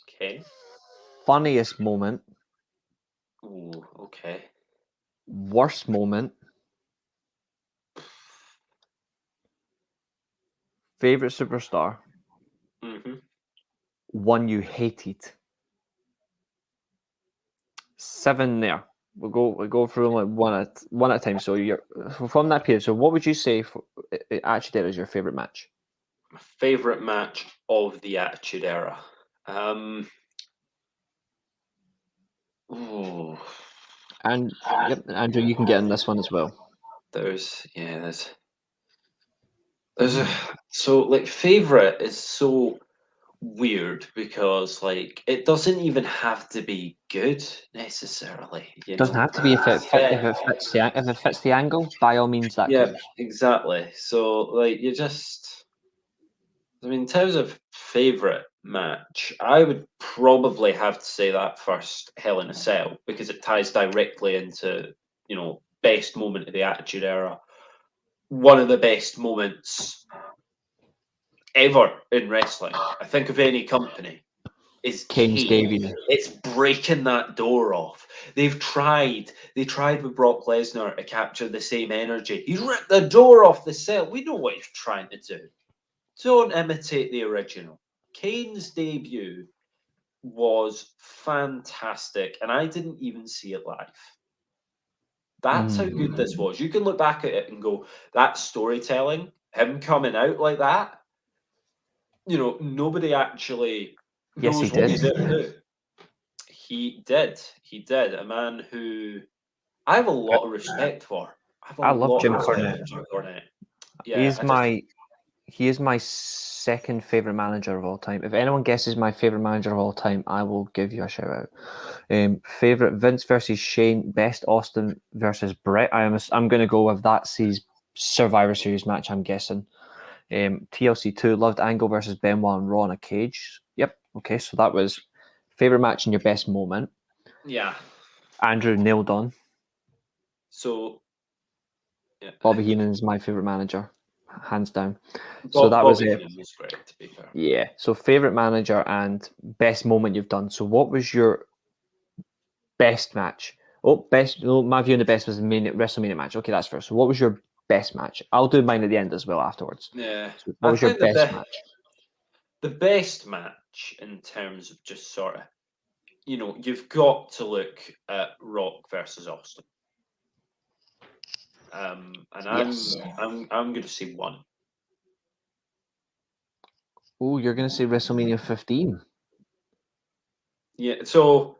Okay. Funniest moment? Ooh, okay. Worst moment? Favourite superstar? Mm-hmm. One you hated? 7 there. We'll go through them like one at a time. So you're from that period. So what would you say Attitude Era is your favourite match? My favourite match of the Attitude Era. Ooh. And yep, Andrew, you can get in this one as well. There's so like favorite is so weird because like it doesn't even have to be good necessarily. It doesn't have to be if it fits the angle. By all means, that yeah, counts. exactly. So like you just, I mean, in terms of favorite match, I would probably have to say that first Hell in a Cell because it ties directly into best moment of the Attitude Era. One of the best moments ever in wrestling. I think of any company is Kane's debut. It's breaking that door off. They tried with Brock Lesnar to capture the same energy. He ripped the door off the cell. We know what he's trying to do. Don't imitate the original. Kane's debut was fantastic, and I didn't even see it live. That's how good this was. You can look back at it and go, that storytelling, him coming out like that, nobody actually knows what he's there to do. He did. He did. A man who I have a lot of respect for. I love Jim Cornette. Yeah, He is my second favorite manager of all time. If anyone guesses my favorite manager of all time, I will give you a shout out. Favorite Vince versus Shane, best Austin versus Brett. I'm going to go with that Survivor Series match. I'm guessing. TLC 2 loved Angle versus Benoit and Raw in a cage. Yep. Okay, so that was favorite match and your best moment. Yeah. Andrew nailed on. So Bobby Heenan is my favorite manager. hands down. So that was it. Was great, to be fair. Yeah. So favorite manager and best moment you've done. So what was your best match? Oh, best. No, my view on the best was the WrestleMania match. Okay, that's first. So what was your best match? I'll do mine at the end as well afterwards. Yeah. So what was your best match? The best match in terms of just sort of, you've got to look at Rock versus Austin. And Yes. I'm going to say one. Oh, you're going to say WrestleMania 15? Yeah. So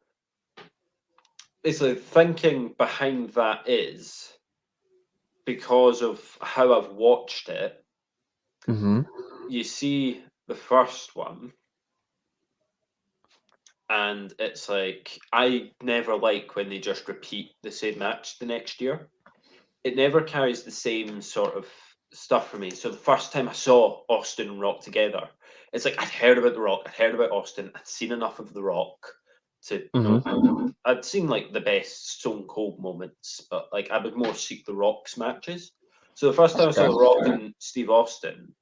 basically, thinking behind that is because of how I've watched it. Mm-hmm. You see the first one, and it's like I never like when they just repeat the same match the next year. It never carries the same sort of stuff for me. So the first time I saw Austin and Rock together, it's like I'd heard about The Rock, I'd heard about Austin, I'd seen enough of The Rock to know. I'd seen like the best Stone Cold moments, but like I would more seek The Rock's matches. So the first time I saw The Rock and Steve Austin,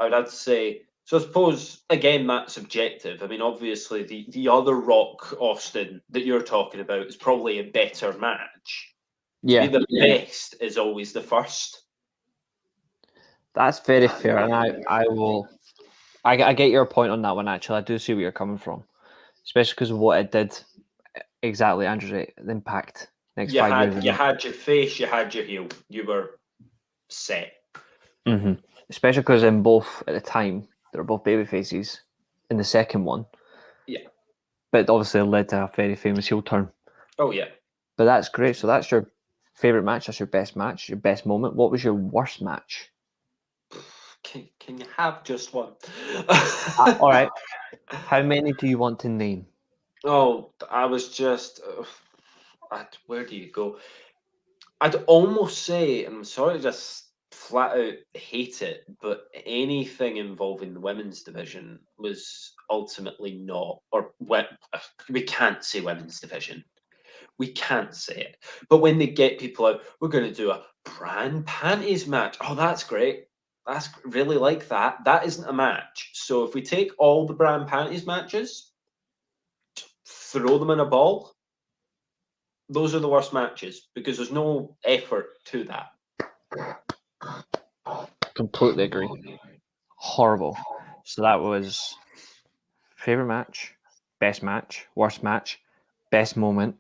I would have to say. So I suppose again that's subjective. I mean, obviously the other Rock Austin that you're talking about is probably a better match. Yeah. To me, the best is always the first. That's very fair, and I get your point on that one. Actually, I do see where you're coming from, especially because of what it did. Exactly, Andrew. The impact next 5 years. You had your face, you had your heel, you were set. Mm-hmm. Especially because in both at the time they were both baby faces. In the second one, yeah, but obviously it led to a very famous heel turn. Oh yeah, but that's great. So that's your favorite match. That's your best match. Your best moment. What was your worst match? Can you have just one? All right. How many do you want to name? Oh, I was just. Where do you go? I'd almost say, and I'm sorry to just flat out hate it, but anything involving the women's division was ultimately not, or we can't say women's division. We can't say it. But when they get people out, we're going to do a brand panties match. Oh, that's great. That's really like that. That isn't a match. So if we take all the brand panties matches, throw them in a ball, those are the worst matches because there's no effort to that. Completely agree. Horrible. So that was favorite match, best match, worst match, best moment,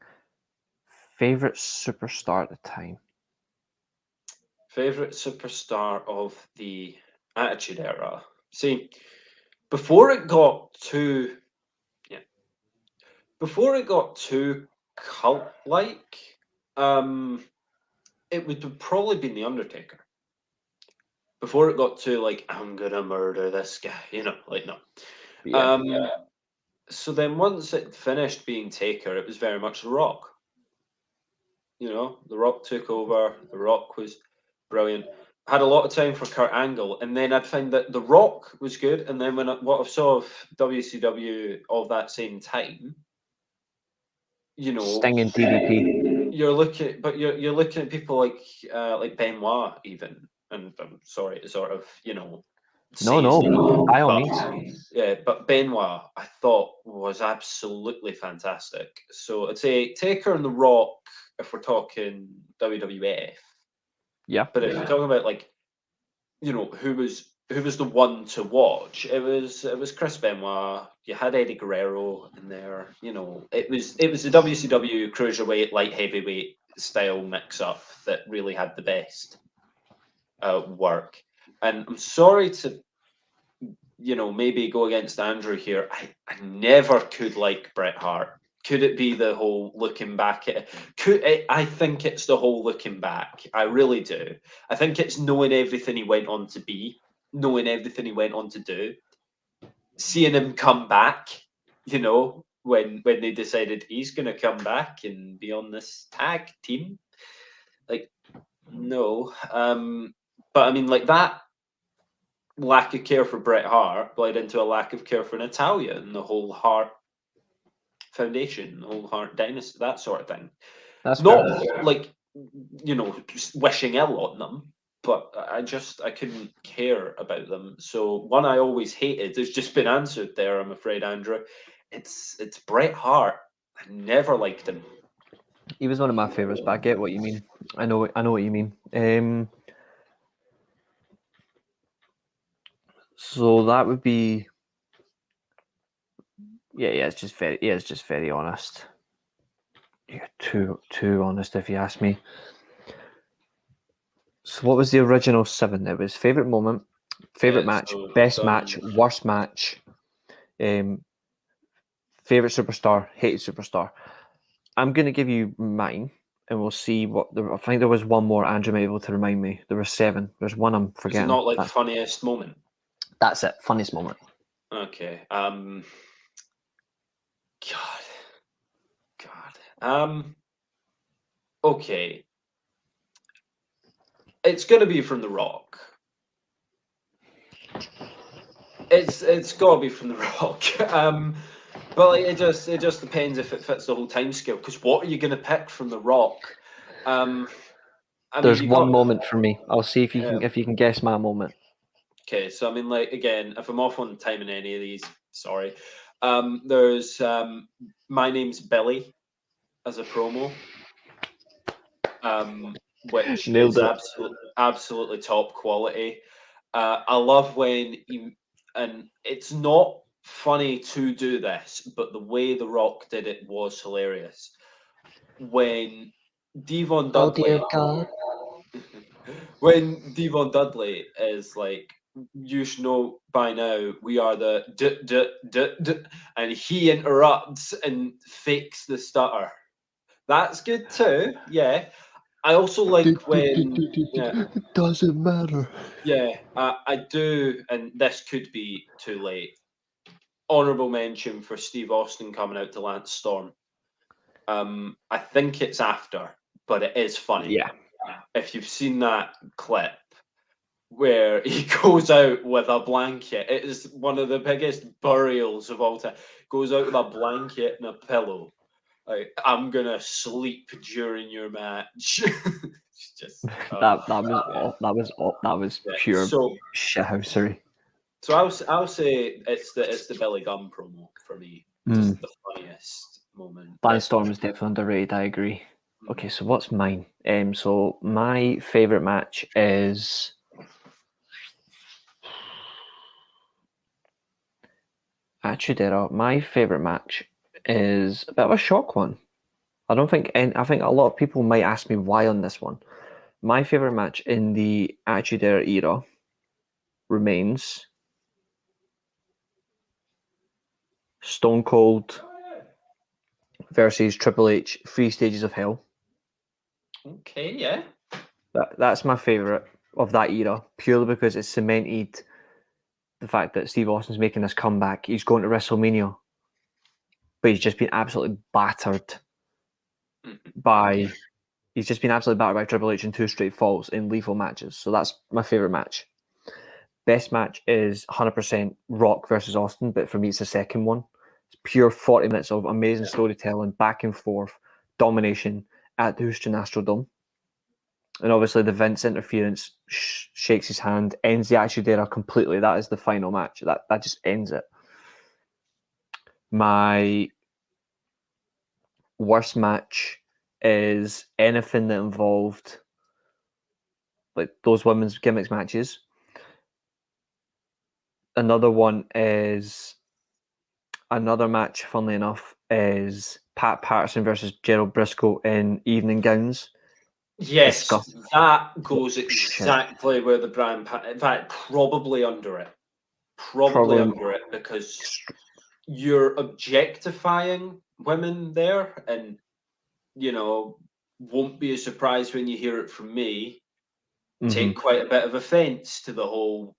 favorite superstar at the time. Favorite superstar of the Attitude Era. See, before it got too cult-like, it would have probably been The Undertaker. Before it got to like, I'm gonna murder this guy, no. Yeah. So then once it finished being Taker, it was very much The Rock. The Rock took over. The Rock was brilliant. I had a lot of time for Kurt Angle, and then I'd find that The Rock was good. And then what I saw of WCW of that same time, Sting and DDP. You're looking at people like Benoit even, and I'm sorry to sort of No, by all means. Yeah, but Benoit I thought was absolutely fantastic. So I'd say Taker and The Rock if we're talking WWF. Yeah. But if you're talking about like, who was the one to watch, it was Chris Benoit. You had Eddie Guerrero in there. It was the WCW cruiserweight, light heavyweight style mix up that really had the best work. And I'm sorry to maybe go against Andrew here. I never could like Bret Hart. Could it be the whole looking back at it? I think it's the whole looking back. I really do. I think it's knowing everything he went on to be, knowing everything he went on to do, seeing him come back, when they decided he's going to come back and be on this tag team. Like, no. But I mean, like that lack of care for Bret Hart bled into a lack of care for Natalia and the whole Hart Foundation, the whole Hart Dynasty, that sort of thing. That's not fair. like just wishing ill on them, but I couldn't care about them. So one I always hated has just been answered there, I'm afraid, Andrew. It's Bret Hart. I never liked him. He was one of my favourites, but I get what you mean. I know what you mean. So that would be, it's just very honest. Yeah, too honest, if you ask me. So what was the original 7? It was favourite moment, favourite match, best match, worst match, favourite superstar, hated superstar. I'm going to give you mine, and we'll see what I think there was one more. Andrew may be able to remind me. There were 7. There's one I'm forgetting. Is it not like funniest moment? That's it. Funniest moment. Okay. God. Okay. It's going to be from The Rock. It's got to be from The Rock. But like, it just depends if it fits the whole time scale. Because what are you going to pick from The Rock? There's one moment for me. I'll see if you can guess my moment. Okay, so I mean, like, again, if I'm off on time in any of these, sorry. There's My Name's Billy as a promo, which is absolutely top quality. I love when and it's not funny to do this, but the way The Rock did it was hilarious. When Devon Dudley, oh dear God. When Devon Dudley is like, you should know by now, we are the and he interrupts and fakes the stutter. That's good too. Yeah. I also like when it doesn't matter. Yeah, I do, and this could be too late. Honorable mention for Steve Austin coming out to Lance Storm. I think it's after, but it is funny. Yeah. If you've seen that clip where he goes out with a blanket, it is one of the biggest burials of all time. Goes out with a blanket and a pillow. Like, I'm gonna sleep during your match. It's just that was pure shithousery. So I'll say it's the Billy Gunn promo for me. Just the funniest moment. Lance Storm is definitely underrated. I agree. Okay, so what's mine? So my favourite match is actually my favourite match is a bit of a shock one. I think a lot of people might ask me why on this one. My favourite match in the Attitude Era remains Stone Cold versus Triple H, 3 Stages of Hell. Okay, yeah. That's my favourite of that era, purely because it's cemented the fact that Steve Austin's making this comeback. He's going to WrestleMania, but he's just been absolutely battered by Triple H in 2 straight falls in lethal matches. So that's my favourite match. Best match is 100% Rock versus Austin, but for me, it's the second one. It's pure 40 minutes of amazing storytelling, back and forth, domination at the Houston Astrodome. And obviously, the Vince interference shakes his hand, ends the Attitude Era completely. That is the final match. That just ends it. My worst match is anything that involved like those women's gimmicks matches. Another match, funnily enough, is Pat Patterson versus Gerald Briscoe in evening gowns. Yes, that goes exactly where the Brian in fact, probably under it. Probably under it, because you're objectifying women there, and won't be a surprise when you hear it from me. Take quite a bit of offence to the whole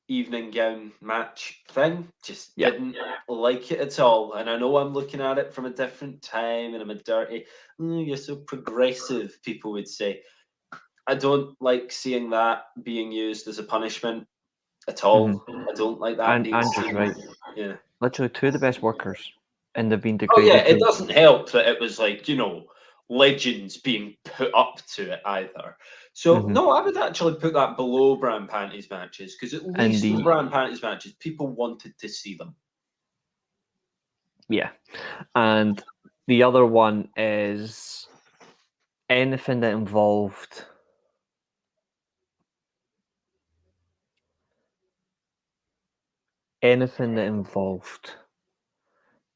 evening gown match thing. Just didn't like it at all. And I know I'm looking at it from a different time, and I'm a dirty, you're so progressive, people would say. I don't like seeing that being used as a punishment at all. I don't like that. And Andrew's right. Yeah. Literally 2 of the best workers, and they've been degraded. Oh yeah, it doesn't help that it was like, legends being put up to it either. So no, I would actually put that below bra and panties matches, because at least the bra and panties matches, people wanted to see them. Yeah, and the other one is anything that involved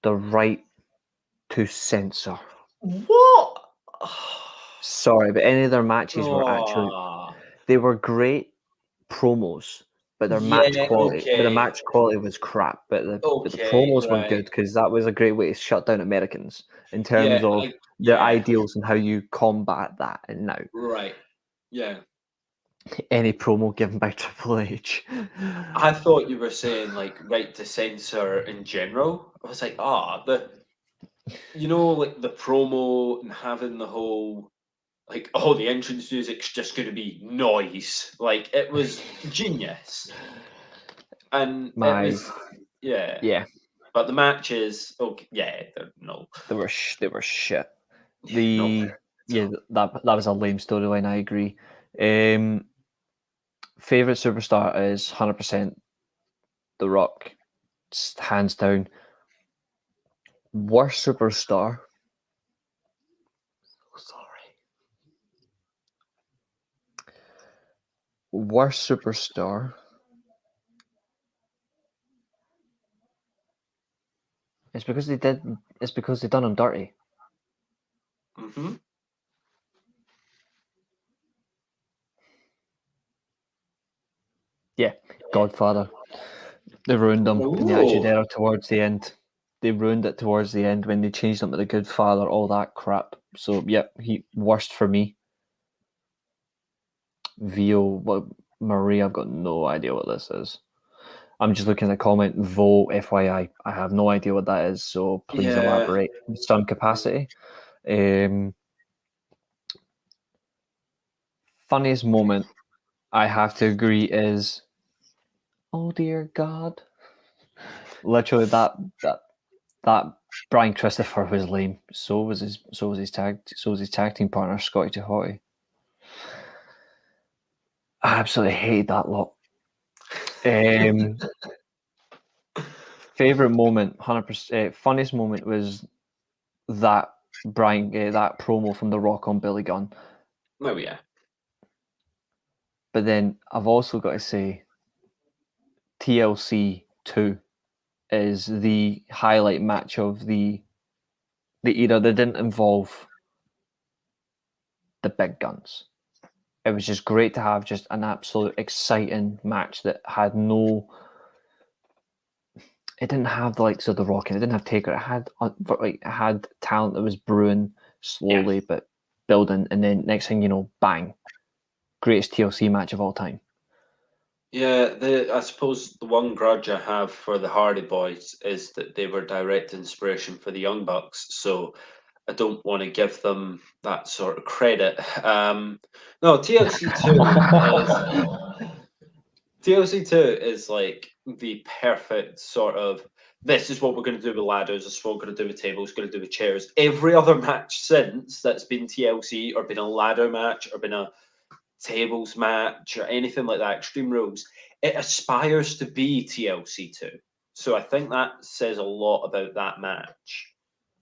the right to censor. What? Sorry, but any of their matches were actually, they were great promos, but their match quality was crap. But the promos were good, because that was a great way to shut down Americans in terms of their ideals and how you combat that. And now, any promo given by Triple H. I thought you were saying like right to censor in general. I was like, the promo and having the whole like, the entrance music's just going to be noise. Like, it was genius. And it was, yeah. But the matches, they were shit. That was a lame storyline. I agree. Favorite superstar is 100% The Rock, hands down. Worst superstar. Worst superstar. It's because they done him dirty. Yeah, Godfather. They ruined him in the Attitude Era towards the end. They ruined it towards the end when they changed him to the Good Father, all that crap. So, he worst for me. Marie, I've got no idea what this is. I'm just looking at the comment, Vo, FYI. I have no idea what that is, so please elaborate in some capacity. Funniest moment, I have to agree, is, oh dear God. Literally, that Brian Christopher was lame. So was his tag team partner, Scotty 2 Hotty. I absolutely hated that lot. Favorite moment, 100%. Funniest moment was that that promo from The Rock on Billy Gunn. Oh yeah. But then I've also got to say, TLC 2 is the highlight match of the era that didn't involve the big guns. It was just great to have just an absolute exciting match that had it didn't have the likes of The Rock, and it didn't have Taker. It had talent that was brewing slowly but building, and then next thing you know, bang, greatest TLC match of all time. Yeah, I suppose the one grudge I have for the Hardy Boys is that they were direct inspiration for the Young Bucks, so I don't want to give them that sort of credit. No, TLC 2 is like the perfect sort of, this is what we're going to do with ladders, this is what we're going to do with tables, going to do with chairs. Every other match since that's been TLC or been a ladder match or been a tables match or anything like that, Extreme Rules, it aspires to be TLC 2. So I think that says a lot about that match,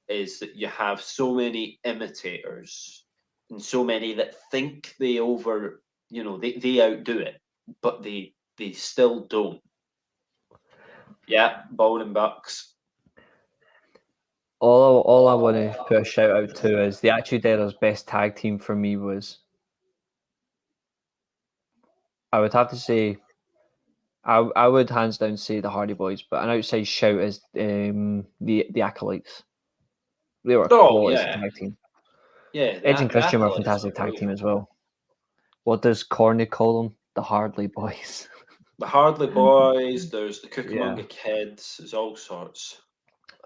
is that you have so many imitators and so many that think they they outdo it, but they still don't. Yeah, Bone and Bucks. All I want to put a shout out to is the Attitude Era's best tag team for me was, I would have to say, I would hands down say the Hardy Boys, but an outside shout is the Acolytes. They were a quality tag team. Yeah, Edge and Christian were a fantastic tag team as well. What does Corny call them? The Hardly Boys. The Hardly Boys, there's the Cucamonga Kids, there's all sorts.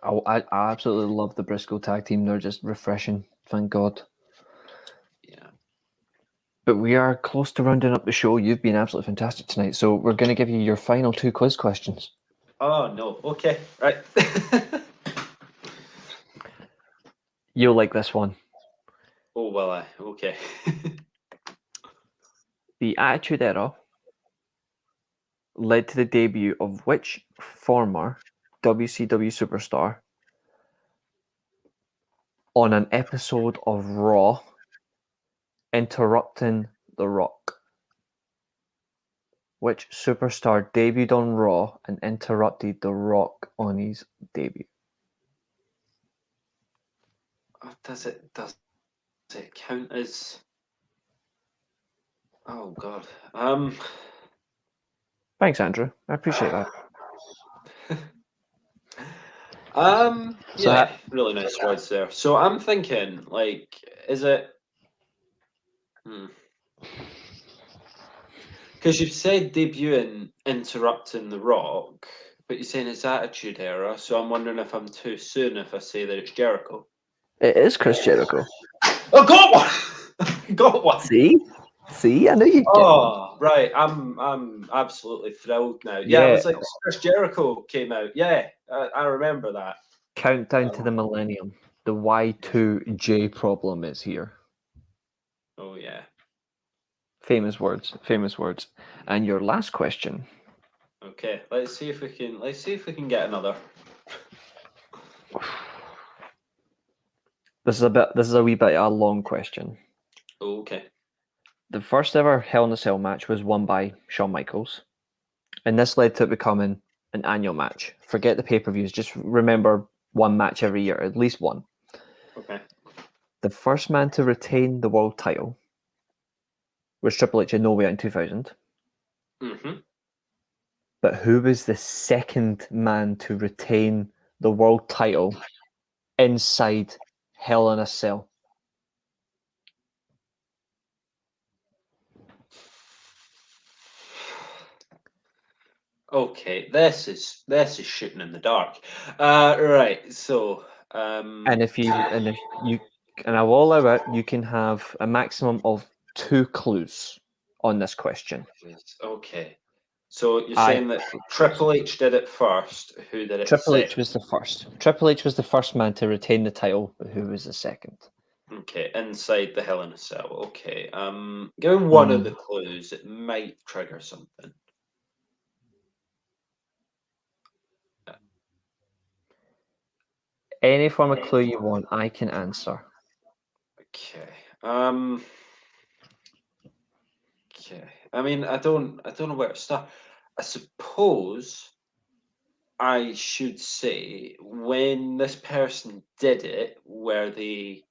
I absolutely love the Briscoe tag team. They're just refreshing, thank God. Yeah. But we are close to rounding up the show. You've been absolutely fantastic tonight. So we're going to give you your final 2 quiz questions. Oh, no. Okay, right. You'll like this one. Oh, well, okay. The Attitude Era led to the debut of which former WCW superstar on an episode of Raw, interrupting The Rock? Which superstar debuted on Raw and interrupted The Rock on his debut? Does it count as? Oh God. Thanks, Andrew. I appreciate that. Yeah, really nice words there. So I'm thinking, like, is it? Because you've said debuting, interrupting The Rock, but you're saying it's Attitude Era, so I'm wondering if I'm too soon if I say that it's Jericho. It is Chris Jericho. Oh, got one! Got one! See, I know you get Oh, right. I'm absolutely thrilled now. Yeah, it was like Chris Jericho came out. Yeah, I remember that. Countdown to the Millennium. The Y2J problem is here. Oh yeah. Famous words. And your last question. Okay, let's see if we can get another. This is a wee bit of a long question. Okay. The first ever Hell in a Cell match was won by Shawn Michaels, and this led to it becoming an annual match. Forget the pay-per-views, just remember one match every year, at least one. Okay. The first man to retain the world title was Triple H in No Way Out in 2000. Mm-hmm. But who was the second man to retain the world title inside Hell in a Cell? Okay, this is shooting in the dark. Right. So, And if you and I will allow it, you can have a maximum of 2 clues on this question. Okay. So you're saying that Triple H did it first. Who did it Triple second? H was the first. Triple H was the first man to retain the title, but who was the second? Okay, inside the Hell in a Cell. Okay. Given one of the clues, it might trigger something. Any form of clue you want, I can answer. Okay. Okay. I mean, I don't know where to start. I suppose I should say when this person did it, were they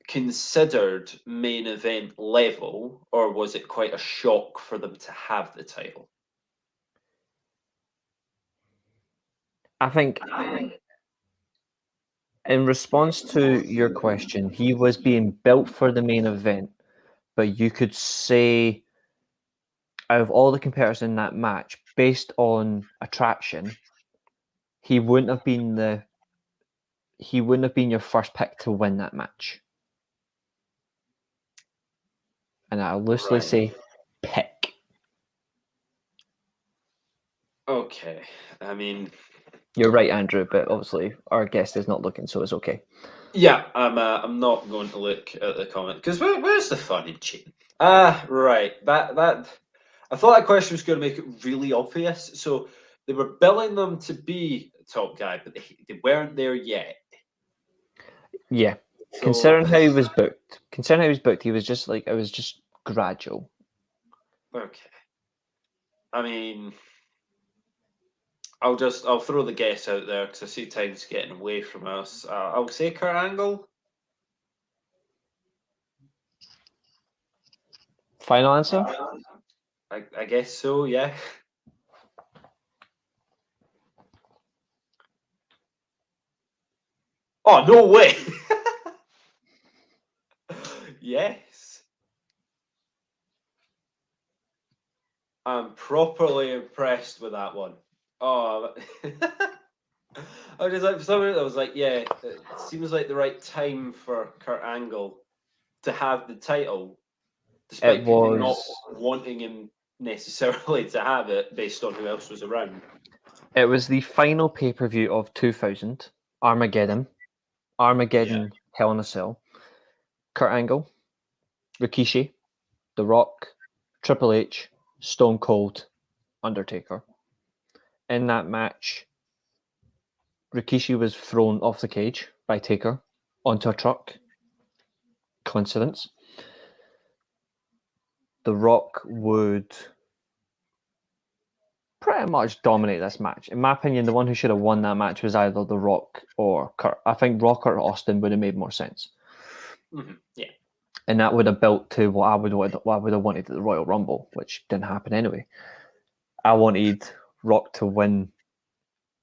considered main event level, or was it quite a shock for them to have the title? I think in response to your question, he was being built for the main event, but you could say out of all the competitors in that match, based on attraction, he wouldn't have been your first pick to win that match. And I'll loosely say pick. Okay. I mean, you're right, Andrew, but obviously our guest is not looking, so it's okay. Yeah, I'm not going to look at the comment because where's the fun in cheating? Right. That I thought that question was going to make it really obvious. So they were billing them to be a top guy, but they weren't there yet. Yeah. So, considering how he was booked, he was just like, it was just gradual. Okay. I mean, I'll throw the guess out there because I see time's getting away from us. I'll say Kurt Angle. Final answer? I guess so, yeah. Oh, no way! Yes. I'm properly impressed with that one. Oh, I was just like, for some reason, I was like, yeah, it seems like the right time for Kurt Angle to have the title, despite people not wanting him necessarily to have it based on who else was around. It was the final pay-per-view of 2000, Armageddon, Hell in a Cell. Kurt Angle, Rikishi, The Rock, Triple H, Stone Cold, Undertaker. In that match, Rikishi was thrown off the cage by Taker onto a truck. Coincidence? The Rock would pretty much dominate this match. In my opinion, the one who should have won that match was either The Rock or Kurt. I think Rock or Austin would have made more sense. Mm-hmm. Yeah. And that would have built to what I would have wanted at the Royal Rumble, which didn't happen anyway. I wanted Rock to win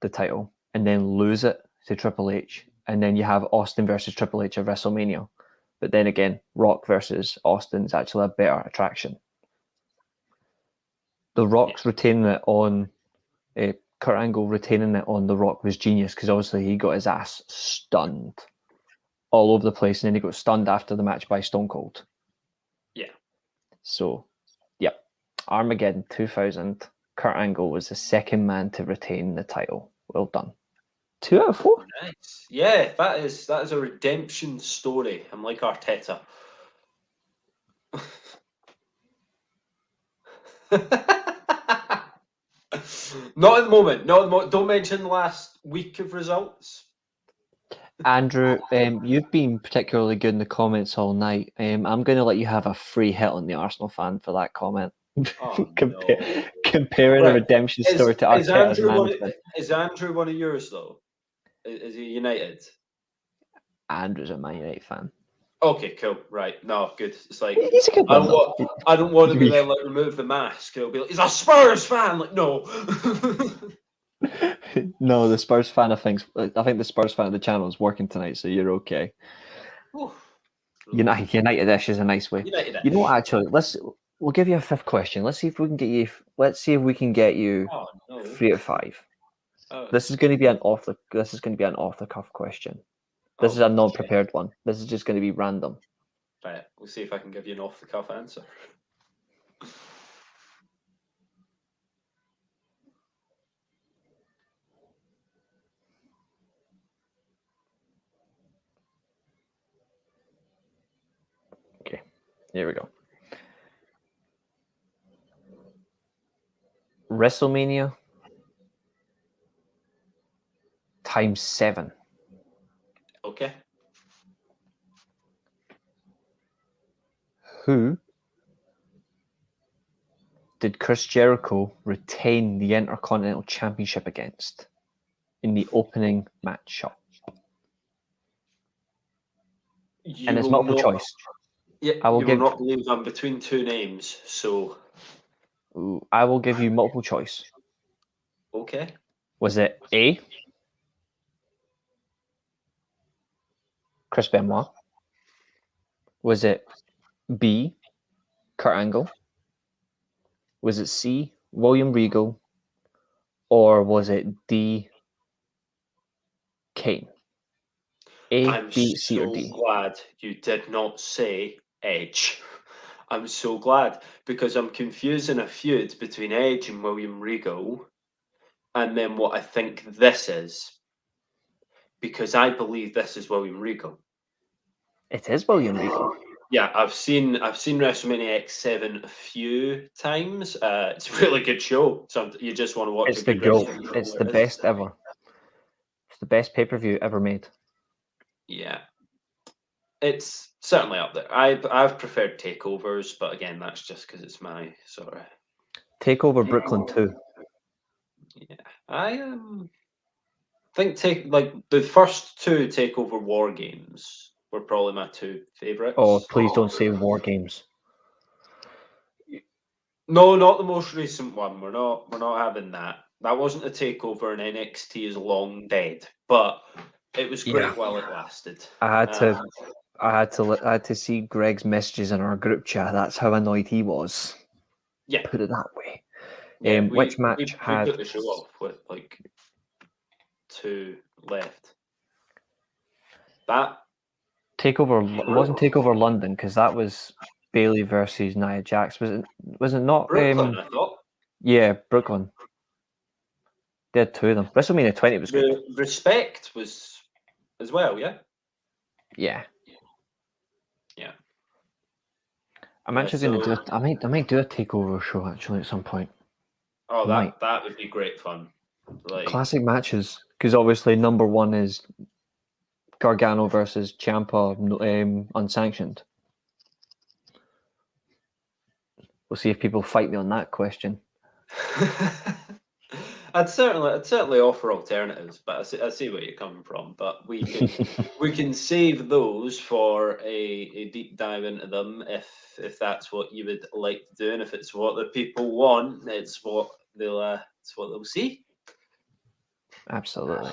the title and then lose it to Triple H, and then you have Austin versus Triple H at WrestleMania. But then again, Rock versus Austin is actually a better attraction. The Rock's retaining it on Kurt Angle retaining it on The Rock was genius, because obviously he got his ass stunned all over the place, and then he got stunned after the match by Stone Cold. Yeah. So, yep. Armageddon 2000, Kurt Angle was the second man to retain the title. Well done. 2 out of 4. Nice. Yeah, that is a redemption story. I'm like Arteta. Not at the moment. Don't mention the last week of results. Andrew, you've been particularly good in the comments all night. I'm going to let you have a free hit on the Arsenal fan for that comment. Oh, Comparing a redemption story to Arteta's management. Is Andrew one of yours, though? Is he United? Andrew's a Man United fan. Okay, cool. Right. No, good. It's like, he's a good one, I don't want to be there, like, remove the mask. It'll be like, he's a Spurs fan. Like, no. No, the Spurs fan, I think the Spurs fan of the channel is working tonight, so you're okay. United-ish is a nice way. United-ish. You know what, actually, we'll give you a fifth question. Let's see if we can get you 3 out of 5. This is going to be an off the cuff question. This is a non-prepared one. This is just going to be random. Right, we'll see if I can give you an off the cuff answer. Okay, here we go. WrestleMania times 7. Okay. Who did Chris Jericho retain the Intercontinental Championship against in the opening matchup? And it's multiple choice. Yeah, I will not believe I'm between two names, so... I will give you multiple choice. Okay. Was it A, Chris Benoit? Was it B, Kurt Angle? Was it C, William Regal? Or was it D, Kane? A, B, C, or D? I'm so glad you did not say Edge. I'm so glad, because I'm confusing a feud between Edge and William Regal, and then what I think this is, because I believe this is William Regal. It is William Regal. Yeah, I've seen WrestleMania X7 a few times. It's a really good show. So you just want to watch. It's the GOAT. It's the best ever. It's the best pay-per-view ever made. Yeah, it's certainly up there. I've preferred takeovers, but again, that's just because it's my sort of Takeover Brooklyn 2. Yeah, I think the first 2 takeover war games were probably my 2 favorites. Oh, please don't say War Games. No, not the most recent one. We're not having that. That wasn't a takeover, and NXT is long dead. But it was great while it lasted. I had to see Greg's messages in our group chat. That's how annoyed he was. Yeah, put it that way. Yeah, which match had? We put the show off with like 2 left. That Takeover wasn't Takeover London, because that was Bailey versus Nia Jax. Was it not? Brooklyn, I thought. Yeah, Brooklyn. They had 2 of them. WrestleMania 20 was good. Respect was as well, yeah. Yeah. I'm actually going to do it. I might do a takeover show actually at some point. Oh, that would be great fun. Like classic matches, because obviously number one is Gargano versus Ciampa, unsanctioned. We'll see if people fight me on that question. I'd certainly offer alternatives, but I see where you're coming from. But we can save those for a deep dive into them if that's what you would like to do, and if it's what the people want, it's what they'll see. Absolutely.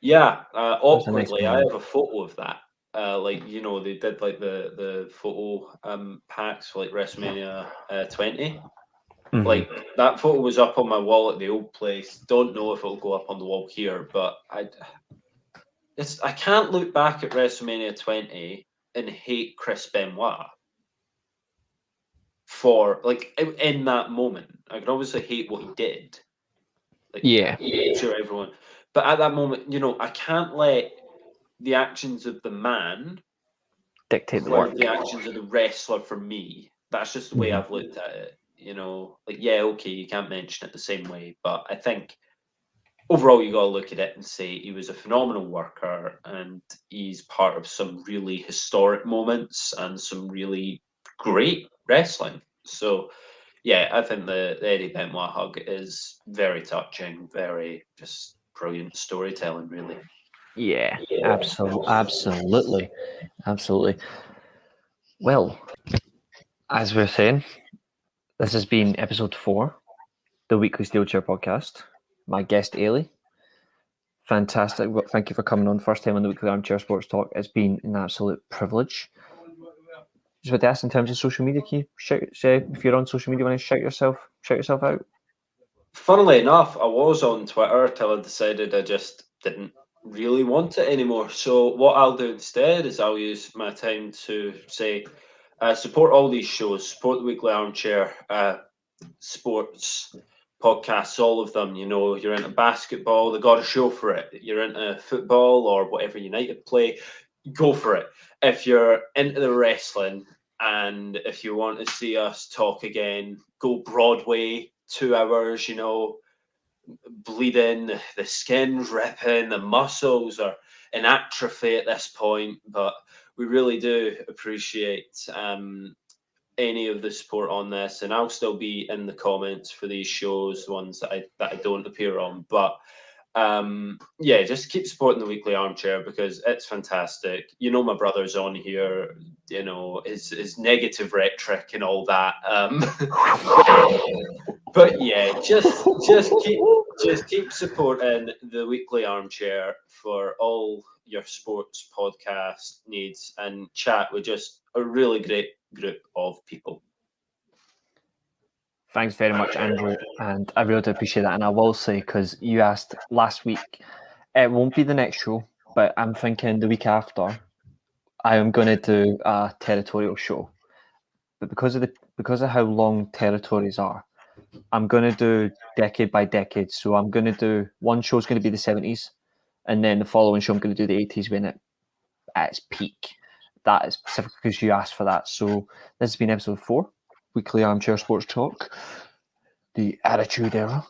Yeah, awkwardly, I have a photo of that. Like they did like the photo packs for like WrestleMania 20. Mm-hmm. Like that photo was up on my wall at the old place. Don't know if it'll go up on the wall here, but I can't look back at WrestleMania 20 and hate Chris Benoit for like in that moment. I can obviously hate what he did. Like, yeah, I'm sure everyone, but at that moment, I can't let the actions of the man dictate the work. the actions of the wrestler for me. That's just the way I've looked at it. Like, yeah, okay, you can't mention it the same way, but I think overall you got to look at it and say he was a phenomenal worker and he's part of some really historic moments and some really great wrestling. So, yeah, I think the Eddie Benoit hug is very touching, very just brilliant storytelling, really. Yeah. Absolutely. Well, as we were saying, this has been episode 4, the Weekly Steelchair Podcast. My guest, Eilidh. Fantastic. Thank you for coming on. First time on the Weekly Armchair Sports Talk. It's been an absolute privilege. Just with this, in terms of social media, can you if you're on social media, want to shout yourself out? Funnily enough, I was on Twitter till I decided I just didn't really want it anymore. So what I'll do instead is I'll use my time to say, support all these shows, support the Weekly Armchair Sports podcasts, all of them. You're into basketball, they got a show for it. You're into football or whatever United play, go for it. If you're into the wrestling and if you want to see us talk again, go Broadway, 2 hours, bleeding, the skin's ripping, the muscles are in atrophy at this point, but we really do appreciate any of the support on this, and I'll still be in the comments for these shows, the ones that I don't appear on, but yeah, just keep supporting the Weekly Armchair because it's fantastic. My brother's on here, his negative rhetoric and all that. But yeah, just keep supporting the Weekly Armchair for all your sports podcast needs and chat with just a really great group of people. Thanks very much, Andrew, and I really do appreciate that. And I will say, because you asked last week, it won't be the next show, but I'm thinking the week after, I am going to do a territorial show. But because of how long territories are, I'm going to do decade by decade. So I'm going to do one show's going to be the 70s, and then the following show I'm going to do the 80s when at its peak. That is specifically because you asked for that. So this has been episode 4. Weekly Armchair Sports Talk, the Attitude Era.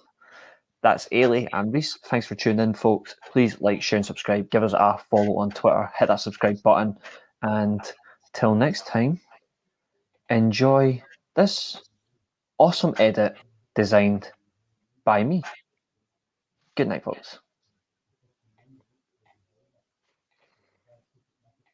That's Eilidh and Reece. Thanks for tuning in, folks. Please like, share, and subscribe. Give us a follow on Twitter. Hit that subscribe button. And till next time, enjoy this awesome edit designed by me. Good night, folks.